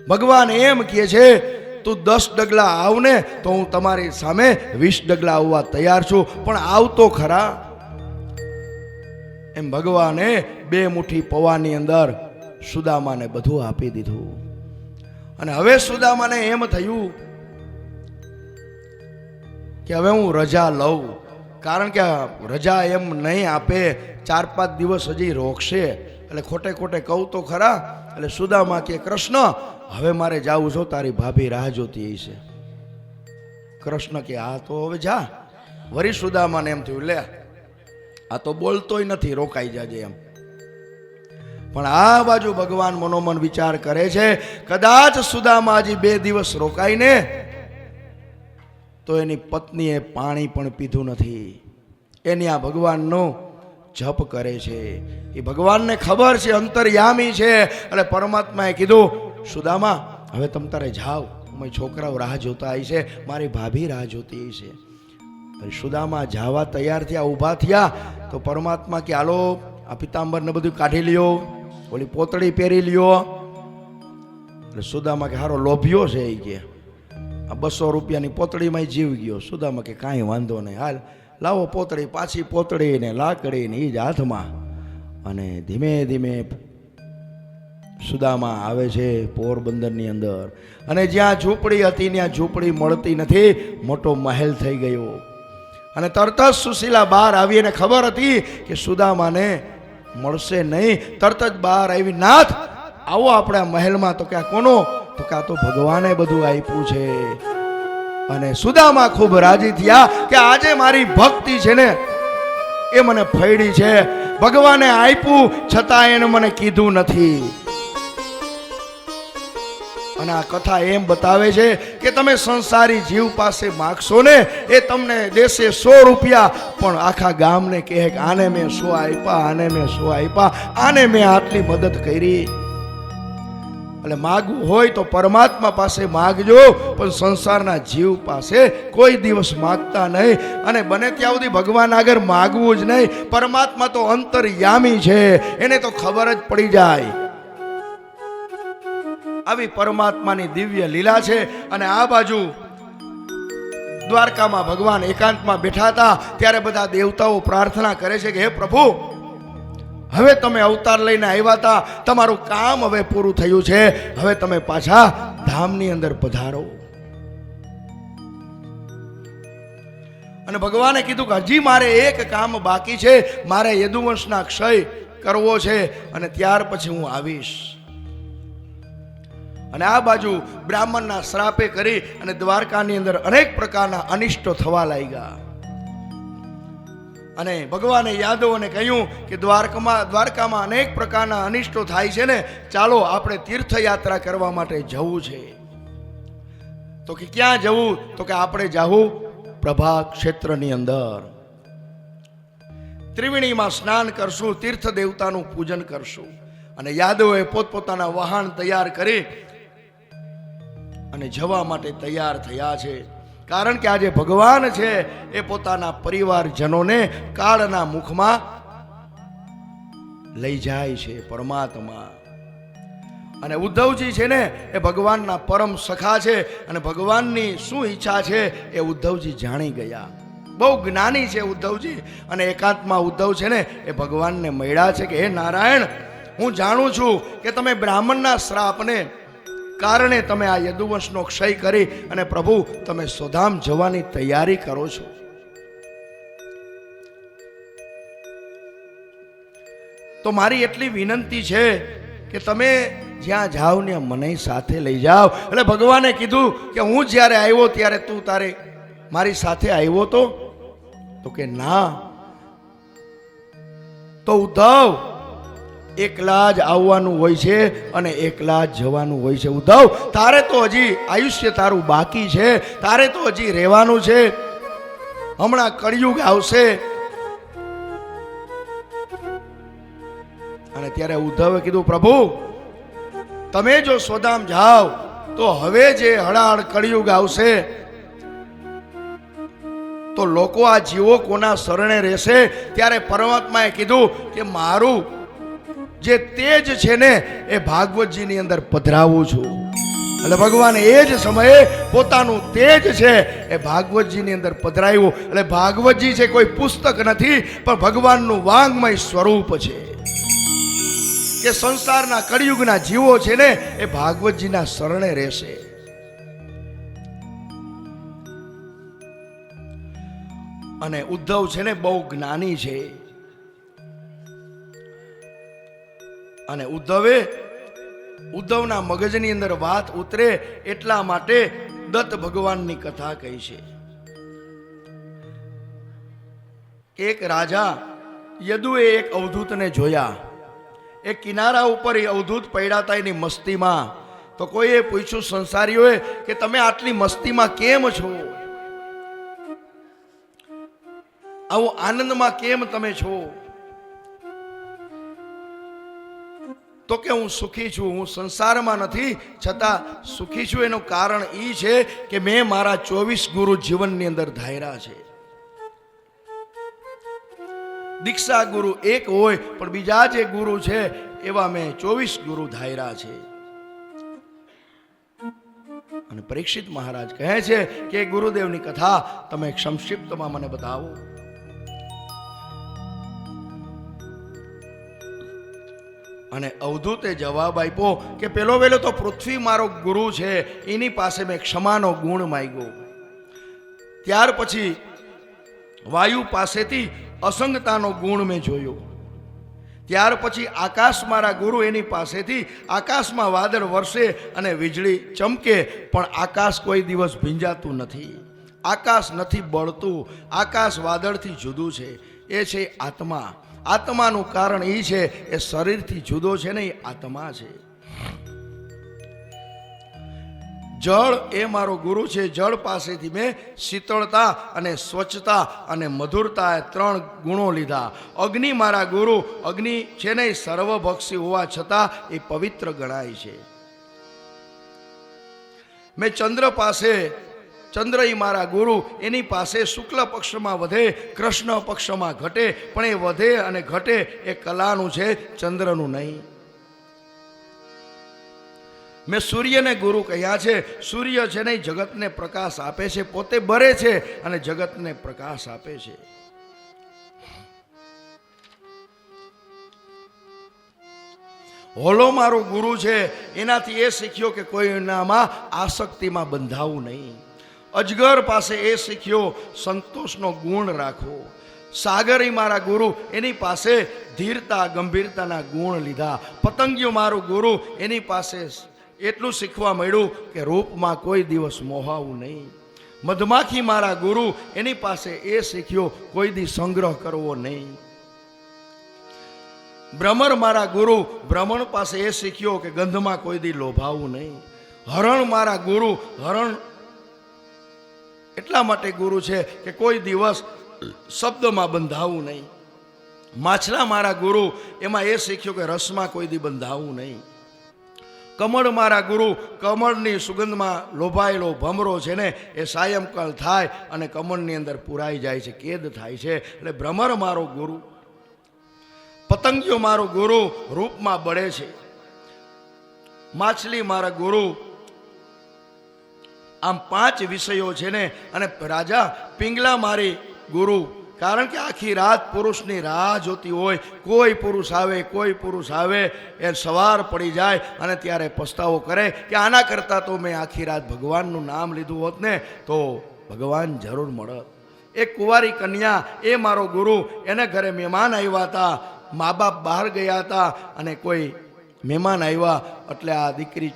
ભગવાન એમ કહે છે તું 10 ડગલા આવ ને તો હું તમારી સામે 20 ડગલા આવવા તૈયાર છું, પણ આવતો ખરા. એમ ભગવાને 2 મુઠ્ઠી પૌવાની અંદર સુદામાને બધું આપી દીધું. અને હવે સુદામાને એમ થયું કે હવે હું રજા લઉં, કારણ કે રજા એમ નહીં આપે, 4-5 દિવસ હજી રોકશે, એટલે ખોટે ખોટે કહું તો ખરા. એટલે સુદામા કે કૃષ્ણ હવે મારે જાવું છો, તારી ભાભી રાહ જોતી હશે. કૃષ્ણ કે હા તો હવે જા. વરી સુદામાને એમ થયું લે આ તો બોલતોય નથી, રોકાઈ જાજે એમ. પણ આ બાજુ ભગવાન મનોમન વિચાર કરે છે કદાચ સુદામા હજી 2 દિવસ રોકાઈને તો એની પત્નીએ પાણી પણ પીધું નથી. એની આ ભગવાનનો જપ કરે છે. એ ભગવાનને ખબર છે, અંતર્યામી છે. એટલે પરમાત્માએ કીધું સુદામા હવે તમ તારે જાઓ, મારી છોકરાઓ રાહ જોતા હશે, મારી ભાભી રાહ જોતી હશે. સુદામા જાવા તૈયાર થયા, ઊભા થયા તો પરમાત્મા કે હાલો આ પિતાંબર ને બધું કાઢી લ્યો, ઓલી પોતળી પહેરી લ્યો. એટલે સુદામા કે હારો લોભ્યો છે એ કે આ 200 રૂપિયાની પોતળીમાં જીવ ગયો. સુદામા કે કાંઈ વાંધો નહીં, હાલ લાવો પોતળી. પાછી પોતળી ને લાકડી ને એ જ હાથમાં. અને ધીમે ધીમે સુદામા આવે છે પોરબંદરની અંદર. અને જ્યાં ઝૂંપડી હતી ત્યાં ઝૂંપડી મળતી નથી, મોટો મહેલ થઈ ગયો. અને તરત જ સુશીલા બહાર આવી, અને ખબર હતી કે સુદામાને મળશે નહીં. તરત જ બહાર આવી, નાથ આવો આપણે આ મહેલમાં. તો કે આ કોનો? તો કે આ તો ભગવાને બધું આપ્યું છે. અને સુદામા ખૂબ રાજી થયા કે આજે મારી ભક્તિ છે ને એ મને ફયડી છે. ભગવાને આપ્યું છતાં એને મને કીધું નથી. અને આ કથા એમ બતાવે છે કે તમે સંસારી જીવ પાસે માગશો ને એ તમને દેશે 100 રૂપિયા, પણ આખા ગામને કહે કે આને મેં 100 આપ્યા, આને મેં 100 આપ્યા, આને મેં આટલી મદદ કરી. એટલે માગવું હોય તો પરમાત્મા પાસે માગજો, પણ સંસારના જીવ પાસે કોઈ દિવસ માગતા નહીં. અને બને ત્યાં સુધી ભગવાન આગળ માગવું જ નહીં. પરમાત્મા તો અંતર્યામી છે, એને તો ખબર જ પડી જાય. આવી પરમાત્માની દિવ્ય લીલા છે. અને આ બાજુ દ્વારકામાં ભગવાન એકાંતમાં બેઠા હતા ત્યારે બધા દેવતાઓ પ્રાર્થના કરે છે કે હે પ્રભુ, હવે તમે અવતાર લઈને આવ્યા હતા, તમારું કામ હવે પૂરું થયું છે, હવે તમે પાછા ધામની અંદર પધારો. અને ભગવાને કીધું કે હજી મારે એક કામ બાકી છે, મારે યદુવંશના ક્ષય કરવો છે, અને ત્યાર પછી હું આવીશ. અને આ બાજુ બ્રાહ્મણના શ્રાપે કરી અને દ્વારકાની અંદર અનેક પ્રકારના અનિષ્ટો થવા લાગ્યા. અને ભગવાને યાદવોને કહ્યું કે દ્વારકામાં અનેક પ્રકારના અનિષ્ટો થાય છે ને, ચાલો આપણે તીર્થયાત્રા કરવા માટે જવું છે. તો કે ક્યાં જવું? તો કે આપણે જાવું પ્રભા ક્ષેત્રની અંદર. ત્રિવેણીમાં સ્નાન કરશું, તીર્થ દેવતાનું પૂજન કરશું. અને યાદવોએ પોતપોતાના વાહન તૈયાર કરી અને જવા માટે તૈયાર થયા છે. કારણ કે આજે ભગવાન છે એ પોતાના પરિવારજનોને કાળના મુખમાં લઈ જાય છે પરમાત્મા. અને ઉદ્ધવજી છે ને એ ભગવાનના પરમ સખા છે. અને ભગવાનની શું ઈચ્છા છે એ ઉદ્ધવજી જાણી ગયા. બહુ જ્ઞાની છે ઉદ્ધવજી. અને એકાંતમાં ઉદ્ધવ છે ને એ ભગવાનને મળ્યા છે કે હે નારાયણ, હું જાણું છું કે તમે બ્રાહ્મણના શ્રાપને કારણે તમે આ યદુવંશનો ક્ષય કરી અને પ્રભુ તમે સ્વધામ જવાની તૈયારી કરો છો. તો મારી એટલી વિનંતી છે કે તમે જ્યાં જાઓ ને મને સાથે લઈ જાઓ. એટલે ભગવાને કીધું કે હું જ્યારે આવ્યો ત્યારે તું તારે મારી સાથે આવ્યો તો કે ના. તો ઉદ્ધવ, એકલા જ આવવાનું હોય છે અને એકલા જ જવાનું હોય છે. ઉદ્ધવ, તારે તો હજી આયુષ્ય તારું બાકી છે, તારે તો હજી રહેવાનું છે. હમણાં કળિયુગ આવશે. અને ત્યારે ઉદ્ધવે કીધું પ્રભુ, તમે જો સ્વધામ જાઓ તો હવે જે હળાહળ કળિયુગ આવશે તો લોકો આ જીવો કોના શરણે રહેશે? ત્યારે પરમાત્માએ કીધું કે મારું જે તેજ છે ને એ ભાગવતજીની અંદર પધરાવું છું. એટલે ભગવાને એ જ સમયે પોતાનું તેજ છે એ ભાગવતજીની અંદર પધરાવ્યું. એટલે ભાગવતજી છે કોઈ પુસ્તક નથી, પણ ભગવાનનું વાંગમય સ્વરૂપ છે. કે સંસારના કળિયુગના જીવો છે ને એ ભાગવતજીના શરણે રહેશે. અને ઉદ્ધવ છે ને બહુ જ્ઞાની છે, અને ઉદ્ધવના મગજની અંદર વાત ઉતરે એટલા માટે દત્ત ભગવાનની કથા કહી છે. એક રાજા યદુએ એક અવધૂતને જોયા. એક કિનારા ઉપર એ અવધૂત પડ્યા હતા એની મસ્તીમાં. તો કોઈએ પૂછ્યું સંસારીઓએ કે તમે આટલી મસ્તીમાં કેમ છો, આવું આનંદમાં કેમ તમે છો? તો કે હું સુખી છું, હું સંસારમાં નથી છતાં સુખી છું. એનું કારણ એ છે કે મેં મારા 24 ગુરુ જીવનની અંદર ધાર્યા છે. દીક્ષા ગુરુ એક હોય પણ બીજા જે ગુરુ છે એવા મેં 24 ગુરુ ધાર્યા છે. અને પરીક્ષિત મહારાજ કહે છે કે ગુરુદેવની કથા તમે સંક્ષિપ્તમાં મને બતાવો. અને અવધૂતે જવાબ આપ્યો કે પેલો વેલો તો પૃથ્વી મારો ગુરુ છે, એની પાસે મેં ક્ષમાનો ગુણ માંગ્યો. ત્યાર પછી વાયુ પાસેથી અસંગતાનો ગુણ મેં જોયો. ત્યાર પછી આકાશ મારા ગુરુ, એની પાસેથી આકાશમાં વાદળ વરસે અને વીજળી ચમકે પણ આકાશ કોઈ દિવસ ભીંજાતું નથી, આકાશ નથી બળતું. આકાશ વાદળથી જુદું છે, એ છે આત્મા. આત્માનું કારણ એ છે એ શરીરથી જુદો છે ને, એ આત્મા છે. જળ એ મારો ગુરુ છે, જળ પાસેથી મેં શીતળતા અને સ્વચ્છતા અને મધુરતા એ 3 ગુણો લીધા. અગ્નિ મારા ગુરુ, અગ્નિ છે ને એ સર્વભક્ષી હોવા છતાં એ પવિત્ર ગણાય છે. મેં ચંદ્ર પાસે, ચંદ્ર એ મારા ગુરુ, એની પાસે શુક્લ પક્ષમાં વધે, કૃષ્ણ પક્ષમાં ઘટે, પણ એ વધે અને ઘટે એ કલાનું છે, ચંદ્રનું નહીં. મેં સૂર્યને ગુરુ કહ્યા છે. સૂર્ય છે ને જગતને પ્રકાશ આપે છે, પોતે બરે છે અને જગતને પ્રકાશ આપે છે. હોલો મારો ગુરુ છે, એનાથી એ શીખ્યો કે કોઈનામાં આસક્તિમાં બંધાવું નહીં. અજગર પાસે એ શીખ્યો સંતોષનો ગુણ રાખવો. સાગરી મારા ગુરુ, એની પાસે ધીરતા ગંભીરતાના ગુણ લીધા. પતંગિયો મારો ગુરુ, એની પાસે એટલું શીખવા મળ્યું કે રૂપમાં કોઈ દિવસ મોહાવું નહીં. મધમાખી મારા ગુરુ, એની પાસે એ શીખ્યો કોઈ દી સંગ્રહ કરવો નહીં. ભ્રમર મારા ગુરુ, ભ્રમણ પાસે એ શીખ્યો કે ગંધમાં કોઈ દી લોભાવું નહીં. હરણ મારા ગુરુ, હરણ એટલા માટે ગુરુ છે કે કોઈ દિવસ શબ્દમાં બંધાવું નહીં. માછલા મારા ગુરુ, એમાં એ શીખ્યો કે રસમાં કોઈ દી બંધાવું નહીં. કમળ મારા ગુરુ, કમળની સુગંધમાં લોભાયેલો ભમરો છે ને એ સાયંકાળ થાય અને કમળની અંદર પુરાઈ જાય છે, કેદ થાય છે. એટલે ભ્રમર મારો ગુરુ. પતંગિયો મારો ગુરુ, રૂપમાં બળે છે. માછલી મારા ગુરુ. આમ 5 વિષયો છે ને. અને રાજા પિંગલા મારી ગુરુ, કારણ કે આખી રાત પુરુષની રાહ જોતી હોય. કોઈ પુરુષ આવે એ સવાર પડી જાય અને ત્યારે પસ્તાવો કરે કે આના કરતાં તો મેં આખી રાત ભગવાનનું નામ લીધું હોત ને તો ભગવાન જરૂર મળત. એક કુંવારી કન્યા, એ મારો ગુરુ. એને ઘરે મહેમાન આવ્યા હતા, મા બાપ બહાર ગયા હતા અને કોઈ મહેમાન આવ્યા એટલે આ દીકરી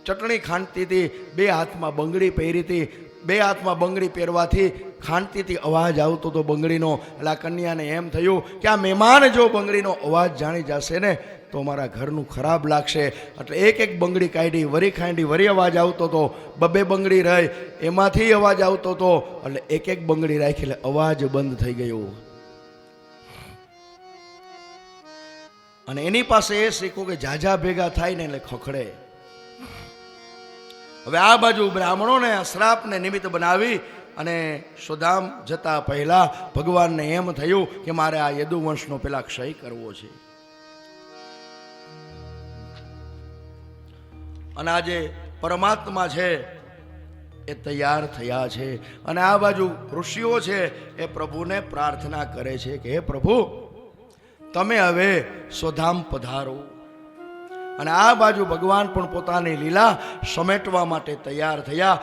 ચટણી ખાંડતી હતી. 2 હાથમાં બંગડી પહેરી હતી. 2 હાથમાં બંગડી પહેરવાથી ખાંડતી હતી, અવાજ આવતો હતો બંગડીનો. એટલે આ કન્યાને એમ થયું કે આ મહેમાન જો બંગડીનો અવાજ જાણી જશે ને તો મારા ઘરનું ખરાબ લાગશે. એટલે એક બંગડી કાઢી, વરી ખાંડી, વરી અવાજ આવતો હતો. 2 બંગડી રહી, એમાંથી અવાજ આવતો હતો. એટલે એક બંગડી રાખી એટલે અવાજ બંધ થઈ ગયો. અને એની પાસે એ શીખો કે ઝાઝા ભેગા થાય ને એટલે ખખડે. હવે આ બાજુ બ્રાહ્મણોને શ્રાપને નિમિત્ત બનાવી અને સુદામ જતા પહેલા ભગવાનને એમ થયું કે મારે આ યદુવંશનો પેલા ક્ષય કરવો છે. અને આજે પરમાત્મા છે એ તૈયાર થયા છે. અને આ બાજુ ઋષિઓ છે એ પ્રભુને પ્રાર્થના કરે છે કે હે પ્રભુ, તમે હવે સ્વધામ પધારો, અને આ બાજુ ભગવાન પણ પોતાની લીલા સમેટવા માટે તૈયાર થયા.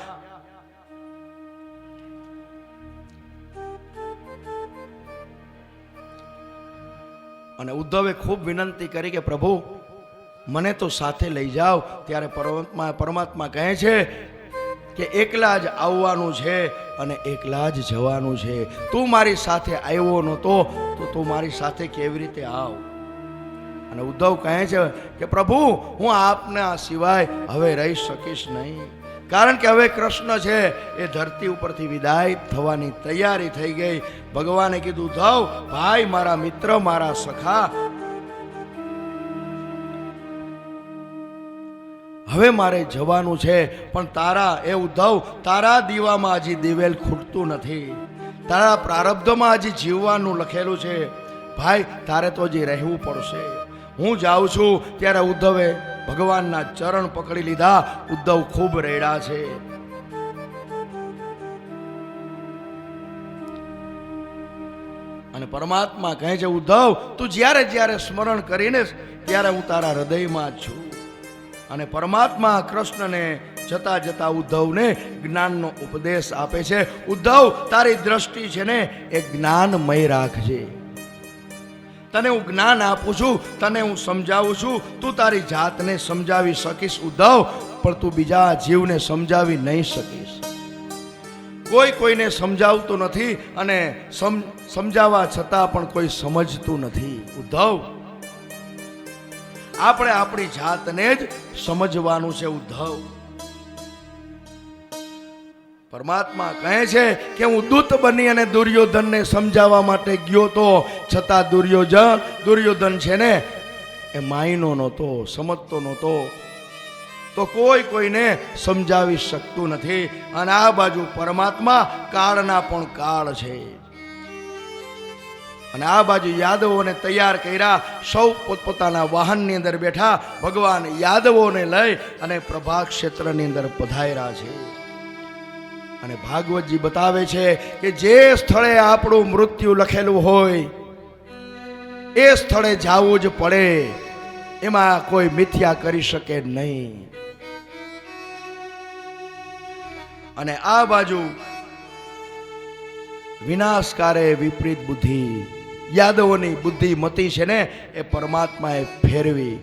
અને ઉદ્ધવે ખૂબ વિનંતી કરી કે પ્રભુ મને તો સાથે લઈ જાઓ. ત્યારે પરમાત્મા કહે છે કે એકલા જ આવવાનું છે અને એકલા જ જવાનું છે. તું મારી સાથે આવ્યો નહોતો તો તું મારી સાથે કેવી રીતે આવ? અને ઉદ્ધવ કહે છે કે પ્રભુ હું આપના સિવાય હવે રહી શકીશ નહીં, કારણ કે હવે કૃષ્ણ છે એ ધરતી ઉપરથી વિદાય થવાની તૈયારી થઈ ગઈ. ભગવાને કીધું ઉદ્ધવ ભાઈ, મારા મિત્ર, મારા સખા, હવે મારે જવાનું છે, પણ તારા એ ઉદ્ધવ તારા દીવામાં હજી દિવેલ ખૂટતું નથી, તારા પ્રારબ્ધમાં હજી જીવવાનું લખેલું છે. ભાઈ તારે તો હજી રહેવું પડશે. હું જાઉં છું. ત્યારે ઉદ્ધવે ભગવાનના ચરણ પકડી લીધા. ઉદ્ધવ ખૂબ રેડા છે. અને પરમાત્મા કહે છે ઉદ્ધવ તું જ્યારે જ્યારે સ્મરણ કરીને ત્યારે હું તારા હૃદયમાં જ છું. અને પરમાત્મા કૃષ્ણને જતા જતા ઉદ્ધવને જ્ઞાનનો ઉપદેશ આપે છે. ઉદ્ધવ તારી દ્રષ્ટિ છે ને એ જ્ઞાનમય રાખજે. તને હું જ્ઞાન આપું છું, તને હું સમજાવું છું. તું તારી જાતને સમજાવી શકીશ ઉદ્ધવ, પણ તું બીજા જીવને સમજાવી નહીં શકીશ. કોઈ કોઈને સમજાવતું નથી અને સમજાવવા છતાં પણ કોઈ સમજતું નથી. ઉદ્ધવ આપણે આપણી જાતને જ સમજવાનું છે. ઉદ્ધવ પરમાત્મા કહે છે કે હું દૂત બની અને દુર્યોધનને સમજાવવા માટે ગયો તો, છતાં દુર્યોધન છે ને એ માયનો નહોતો, સમજતો નહોતો, તો કોઈને સમજાવી શકતું નથી. અને આ બાજુ પરમાત્મા કાળના પણ કાળ છે. અને આ બાજુ યાદવોને તૈયાર કર્યા. સૌ પોતપોતાના વાહનની અંદર બેઠા. ભગવાન યાદવોને લઈ અને પ્રભા ક્ષેત્રની અંદર પધાર્યા છે. અને ભાગવતજી બતાવે છે કે જે સ્થળે આપણું મૃત્યુ લખેલું હોય એ સ્થળે જવું જ પડે, એમાં કોઈ મિથ્યા કરી શકે નહીં. અને આ બાજુ વિનાશકારે વિપરીત બુદ્ધિ, યાદવોની બુદ્ધિમતી છે ને એ પરમાત્માએ ફેરવી.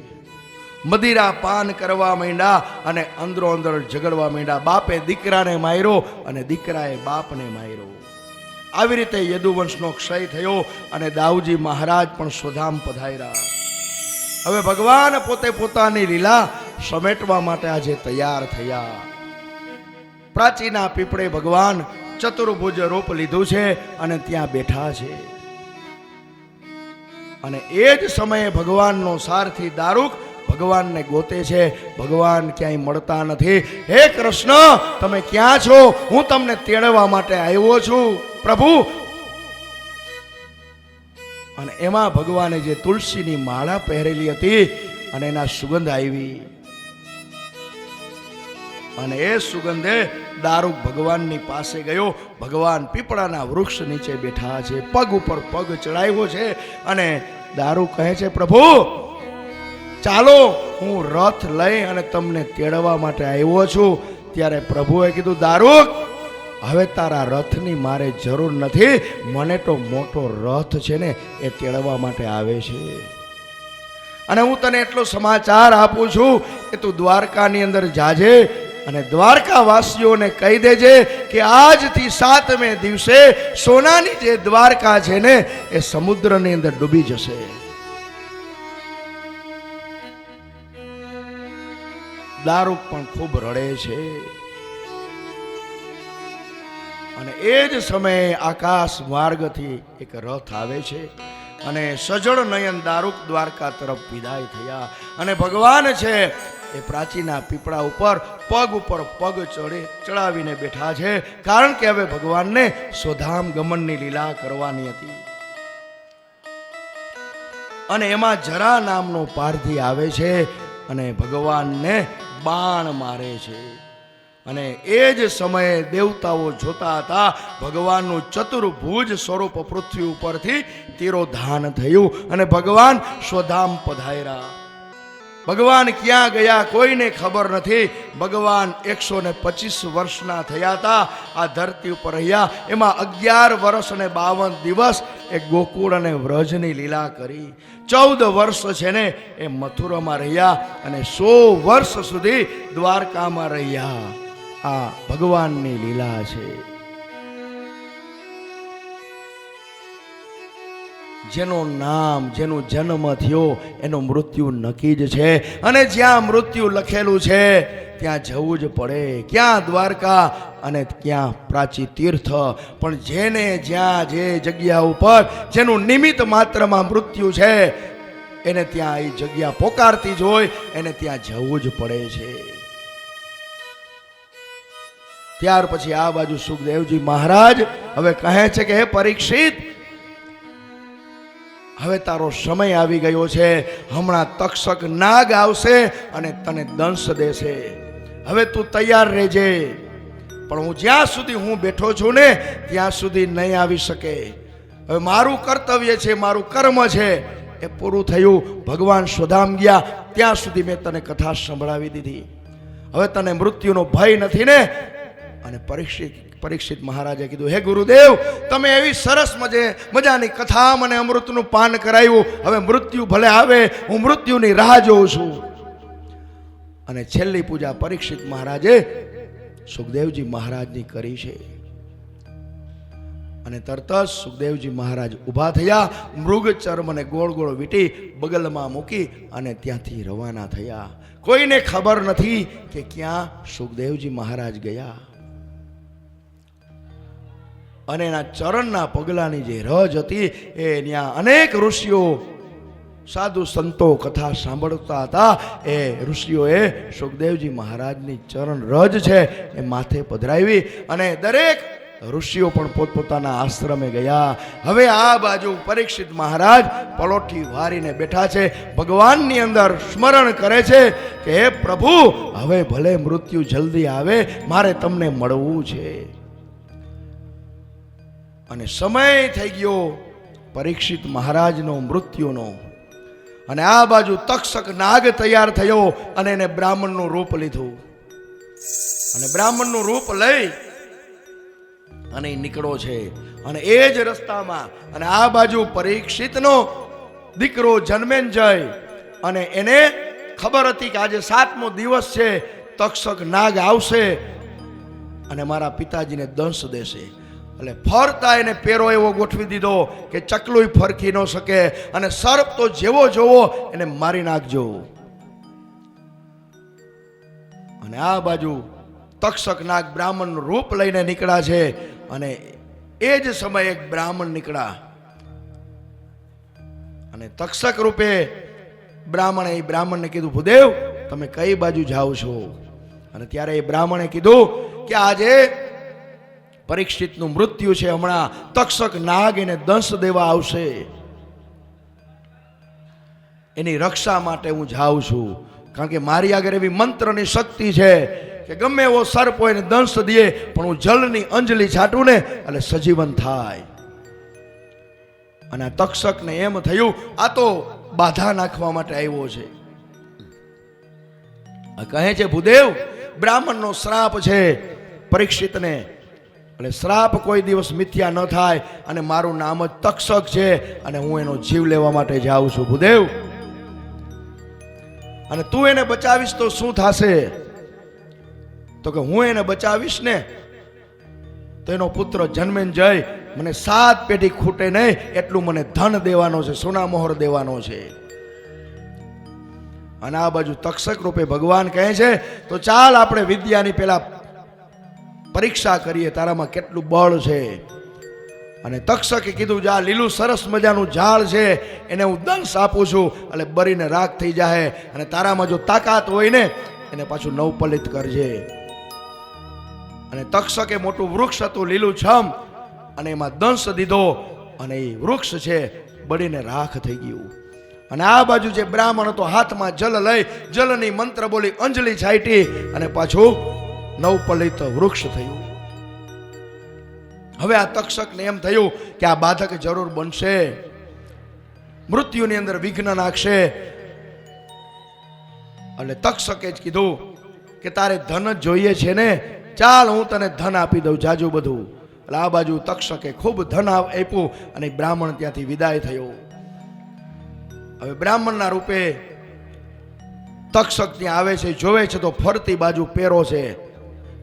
મદિરા પાન કરવા માંડ્યા અને અંદરો અંદર ઝઘડવા માંડ્યા. બાપે દીકરાને માર્યો અને દીકરાએ બાપને માર્યો. આવી રીતે યદુવંશનો ક્ષય થયો અને દાઉજી મહારાજ પણ સ્વધામ પધાર્યા. હવે ભગવાન પોતે પોતાની લીલા સમેટવા માટે આજે તૈયાર થયા. પ્રાચીના પીપળે ભગવાન ચતુર્ભુજ રૂપ લીધું છે અને ત્યાં બેઠા છે. અને એ જ સમયે ભગવાનનો સારથી દારૂક ભગવાનને ગોતે છે. ભગવાન ક્યાંય મળતા નથી. હે કૃષ્ણ તમે ક્યાં છો? હું તમને તેડવા માટે આવ્યો છું પ્રભુ. અને એમાં ભગવાને જે તુલસીની માળા પહેરેલી હતી અને એના સુગંધ આવી. અને એ સુગંધે દારૂક ભગવાનની પાસે ગયો. ભગવાન પીપળાના વૃક્ષ નીચે બેઠા છે, પગ ઉપર પગ ચડાવ્યો છે. અને દારૂક કહે છે પ્રભુ ચાલો, હું રથ લઈ અને તમને તેડવા માટે આવ્યો છું. ત્યારે પ્રભુએ કીધું દારૂક હવે તારા રથની મારે જરૂર નથી, મને તો મોટો રથ છે ને એ તેડવા માટે આવે છે. અને હું તને એટલો સમાચાર આપું છું કે તું દ્વારકાની અંદર જાજે અને દ્વારકાવાસીઓને કહી દેજે કે આજથી 7મે દિવસે સોનાની જે દ્વારકા છે ને એ સમુદ્રની અંદર ડૂબી જશે. દારૂક પણ ખૂબ રડે છે. અને એ જ સમયે આકાશ માર્ગથી એક રથ આવે છે અને સજળ નયન દારૂક દ્વારકા તરફ વિદાય થયા. અને ભગવાન છે એ પ્રાચીના પીપળા ઉપર પગ ચડાવીને બેઠા છે, કારણ કે હવે ભગવાનને સ્વધામ ગમનની લીલા કરવાની હતી. અને એમાં જરા નામનો પારધી આવે છે અને ભગવાનને બાણ મારે છે. અને એ જ સમયે દેવતાઓ જોતા હતા ભગવાનનું ચતુર્ભુજ સ્વરૂપ પૃથ્વી ઉપરથી તિરોધાન થયું અને ભગવાન સ્વધામ પધાર્યા. ભગવાન ક્યાં ગયા કોઈને ખબર નથી. ભગવાન 125 વર્ષના થયા હતા, આ ધરતી ઉપર રહ્યા. એમાં 11 વર્ષ અને 52 દિવસ એ ગોકુળ અને વ્રજની લીલા કરી. 14 વર્ષ છે ને એ મથુરામાં રહ્યા અને 100 વર્ષ સુધી દ્વારકામાં રહ્યા. આ ભગવાનની લીલા છે. જેનું નામ, જેનું જન્મ થયો એનું મૃત્યુ નક્કી જ છે. અને જ્યાં મૃત્યુ લખેલું છે ત્યાં જવું જ પડે. ક્યાં દ્વારકા અને ક્યાં પ્રાચી તીર્થ. પણ જેને જ્યાં જે જગ્યા ઉપર જેનું નિમિત્ત માત્રમાં મૃત્યુ છે એને ત્યાં એ જગ્યા પોકારતી જ હોય, એને ત્યાં જવું જ પડે છે. ત્યાર પછી આ બાજુ સુખદેવજી મહારાજ હવે કહે છે કે હે પરીક્ષિત, હવે તારો સમય આવી ગયો છે. હમણાં તક્ષક નાગ આવશે અને તને દંશ દેશે. હવે તું તૈયાર રહેજે. પણ હું જ્યાં સુધી હું બેઠો છું ને ત્યાં સુધી નહીં આવી શકે. હવે મારું કર્તવ્ય છે, મારું કર્મ છે એ પૂરું થયું. ભગવાન સ્વધામ ગયા ત્યાં સુધી મેં તને કથા સંભળાવી દીધી. હવે તને મૃત્યુનો ભય નથી ને? અને પરીક્ષિત મહારાજે કીધું, હે ગુરુદેવ, તમે એવી સરસ મજાની કથા મને અમૃતનું પાન કરાવ્યું. હવે મૃત્યુ ભલે આવે, હું મૃત્યુની રાહ જોઉં છું. અને છેલ્લી પૂજા પરીક્ષિત મહારાજે સુખદેવજી મહારાજની કરી છે. અને તરત જ સુખદેવજી મહારાજ ઊભા થયા, મૃગ ચર્મને ગોળ ગોળ વીંટી બગલમાં મૂકી અને ત્યાંથી રવાના થયા. કોઈને ખબર નથી કે ક્યાં સુખદેવજી મહારાજ ગયા. અને એના ચરણના પગલાની જે રજ હતી એ ત્યાં અનેક ઋષિઓ, સાધુ સંતો કથા સાંભળતા હતા. એ ઋષિઓએ સુખદેવજી મહારાજની ચરણ રજ છે એ માથે પધરાવી. અને દરેક ઋષિઓ પણ પોતપોતાના આશ્રમે ગયા. હવે આ બાજુ પરીક્ષિત મહારાજ પલોઠી વારીને બેઠા છે. ભગવાનની અંદર સ્મરણ કરે છે કે હે પ્રભુ, હવે ભલે મૃત્યુ જલ્દી આવે, મારે તમને મળવું છે. અને સમય થઈ ગયો પરીક્ષિત મહારાજનો મૃત્યુનો. અને આ બાજુ તક્ષક નાગ તૈયાર થયો અને એને બ્રાહ્મણનું રૂપ લીધું. અને બ્રાહ્મણનું રૂપ લઈ અને નીકળો છે. અને એ જ રસ્તામાં અને આ બાજુ પરીક્ષિતનો દીકરો જન્મેન્જય, અને એને ખબર હતી કે આજે 7મો દિવસ છે, તક્ષક નાગ આવશે અને મારા પિતાજીને દંશ દેશે. એટલે ફરતા એને પેરો એવો ગોઠવી દીધો કે ચકલું ફરકી ન શકે. અને સર્પ તો જેવો જોવો એને મારી નાખજો. અને આ બાજુ તક્ષક નાગ બ્રાહ્મણનું રૂપ લઈને નીકળ્યા છે. અને એ જ સમયે એક બ્રાહ્મણ નીકળ્યા અને તક્ષક રૂપે બ્રાહ્મણે એ બ્રાહ્મણને કીધું, ભૂદેવ, તમે કઈ બાજુ જાઓ છો? અને ત્યારે એ બ્રાહ્મણે કીધું કે આજે પરીક્ષિતનું મૃત્યુ છે, હમણાં તક્ષક નાગ એને દંશ દેવા આવશે, એની રક્ષા માટે હું જાઉં છું. કારણ કે મારી આગળ એવી મંત્રની શક્તિ છે કે ગમે એવો સર્પ હોય એને દંશ દે, પણ હું જળની અંજલિ છાંટું ને એટલે સજીવન થાય. અને આ તક્ષકને એમ થયું આ તો બાધા નાખવા માટે આવ્યો છે. કહે છે, ભૂદેવ, બ્રાહ્મણનો શ્રાપ છે પરીક્ષિતને, એટલે શ્રાપ કોઈ દિવસ મિથ્યા ન થાય. અને મારું નામ જ તક્ષક છે અને હું એનો જીવ લેવા માટે જાઉં છું ભૂદેવ. અને તું એને બચાવીશ તો શું થશે? તો કે હું એને બચાવીશ ને તો એનો પુત્ર જન્મેન્જય મને 7 પેઢી ખૂટે નહીં એટલું મને ધન દેવાનો છે, સોના મોહર દેવાનો છે. અને આ બાજુ તક્ષક રૂપે ભગવાન કહે છે, તો ચાલ આપણે વિદ્યાની પેલા પરીક્ષા કરીએ, તારામાં કેટલું બળ છે. અને તક્ષકે કીધું, જા લીલું સરસ મજાનું ઝાડ છે એને હું દંશ આપું છું એટલે બરીને રાખ થઈ જાય. અને તારામાં જો તાકાત હોય ને એને પાછું નવપલિત કરજે. અને તક્ષકે મોટું વૃક્ષ હતું લીલું છમ, અને એમાં દંશ દીધો અને એ વૃક્ષ છે બળીને રાખ થઈ ગયું. અને આ બાજુ જે બ્રાહ્મણ હતો હાથમાં જલ લઈ જલની મંત્ર બોલી અંજલિ છાંટી અને પાછું નવપલિત વૃક્ષ થયું. હવે આ તક્ષકને એમ થયું કે આ બાધક જરૂર બનશે, મૃત્યુની અંદર વિઘ્ન નાખશે. એટલે તક્ષકે જ કીધું કે તારે ધન જ જોઈએ છે ને, ચાલ હું તને ધન આપી દઉં જાજુ બધું. એટલે આ બાજુ તક્ષકે ખૂબ ધન આપ્યું અને બ્રાહ્મણ ત્યાંથી વિદાય થયો. હવે બ્રાહ્મણના રૂપે તક્ષક ત્યાં આવે છે, જોવે છે તો ફરતી બાજુ પેરો છે,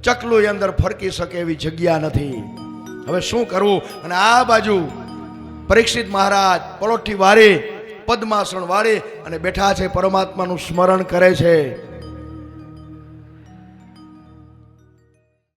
ચકલું અંદર ફરકી શકે એવી જગ્યા નથી. હવે શું કરવું? અને આ બાજુ પરીક્ષિત મહારાજ પલોઠી વાળી પદ્માસન વાળી અને બેઠા છે, પરમાત્માનું સ્મરણ કરે છે.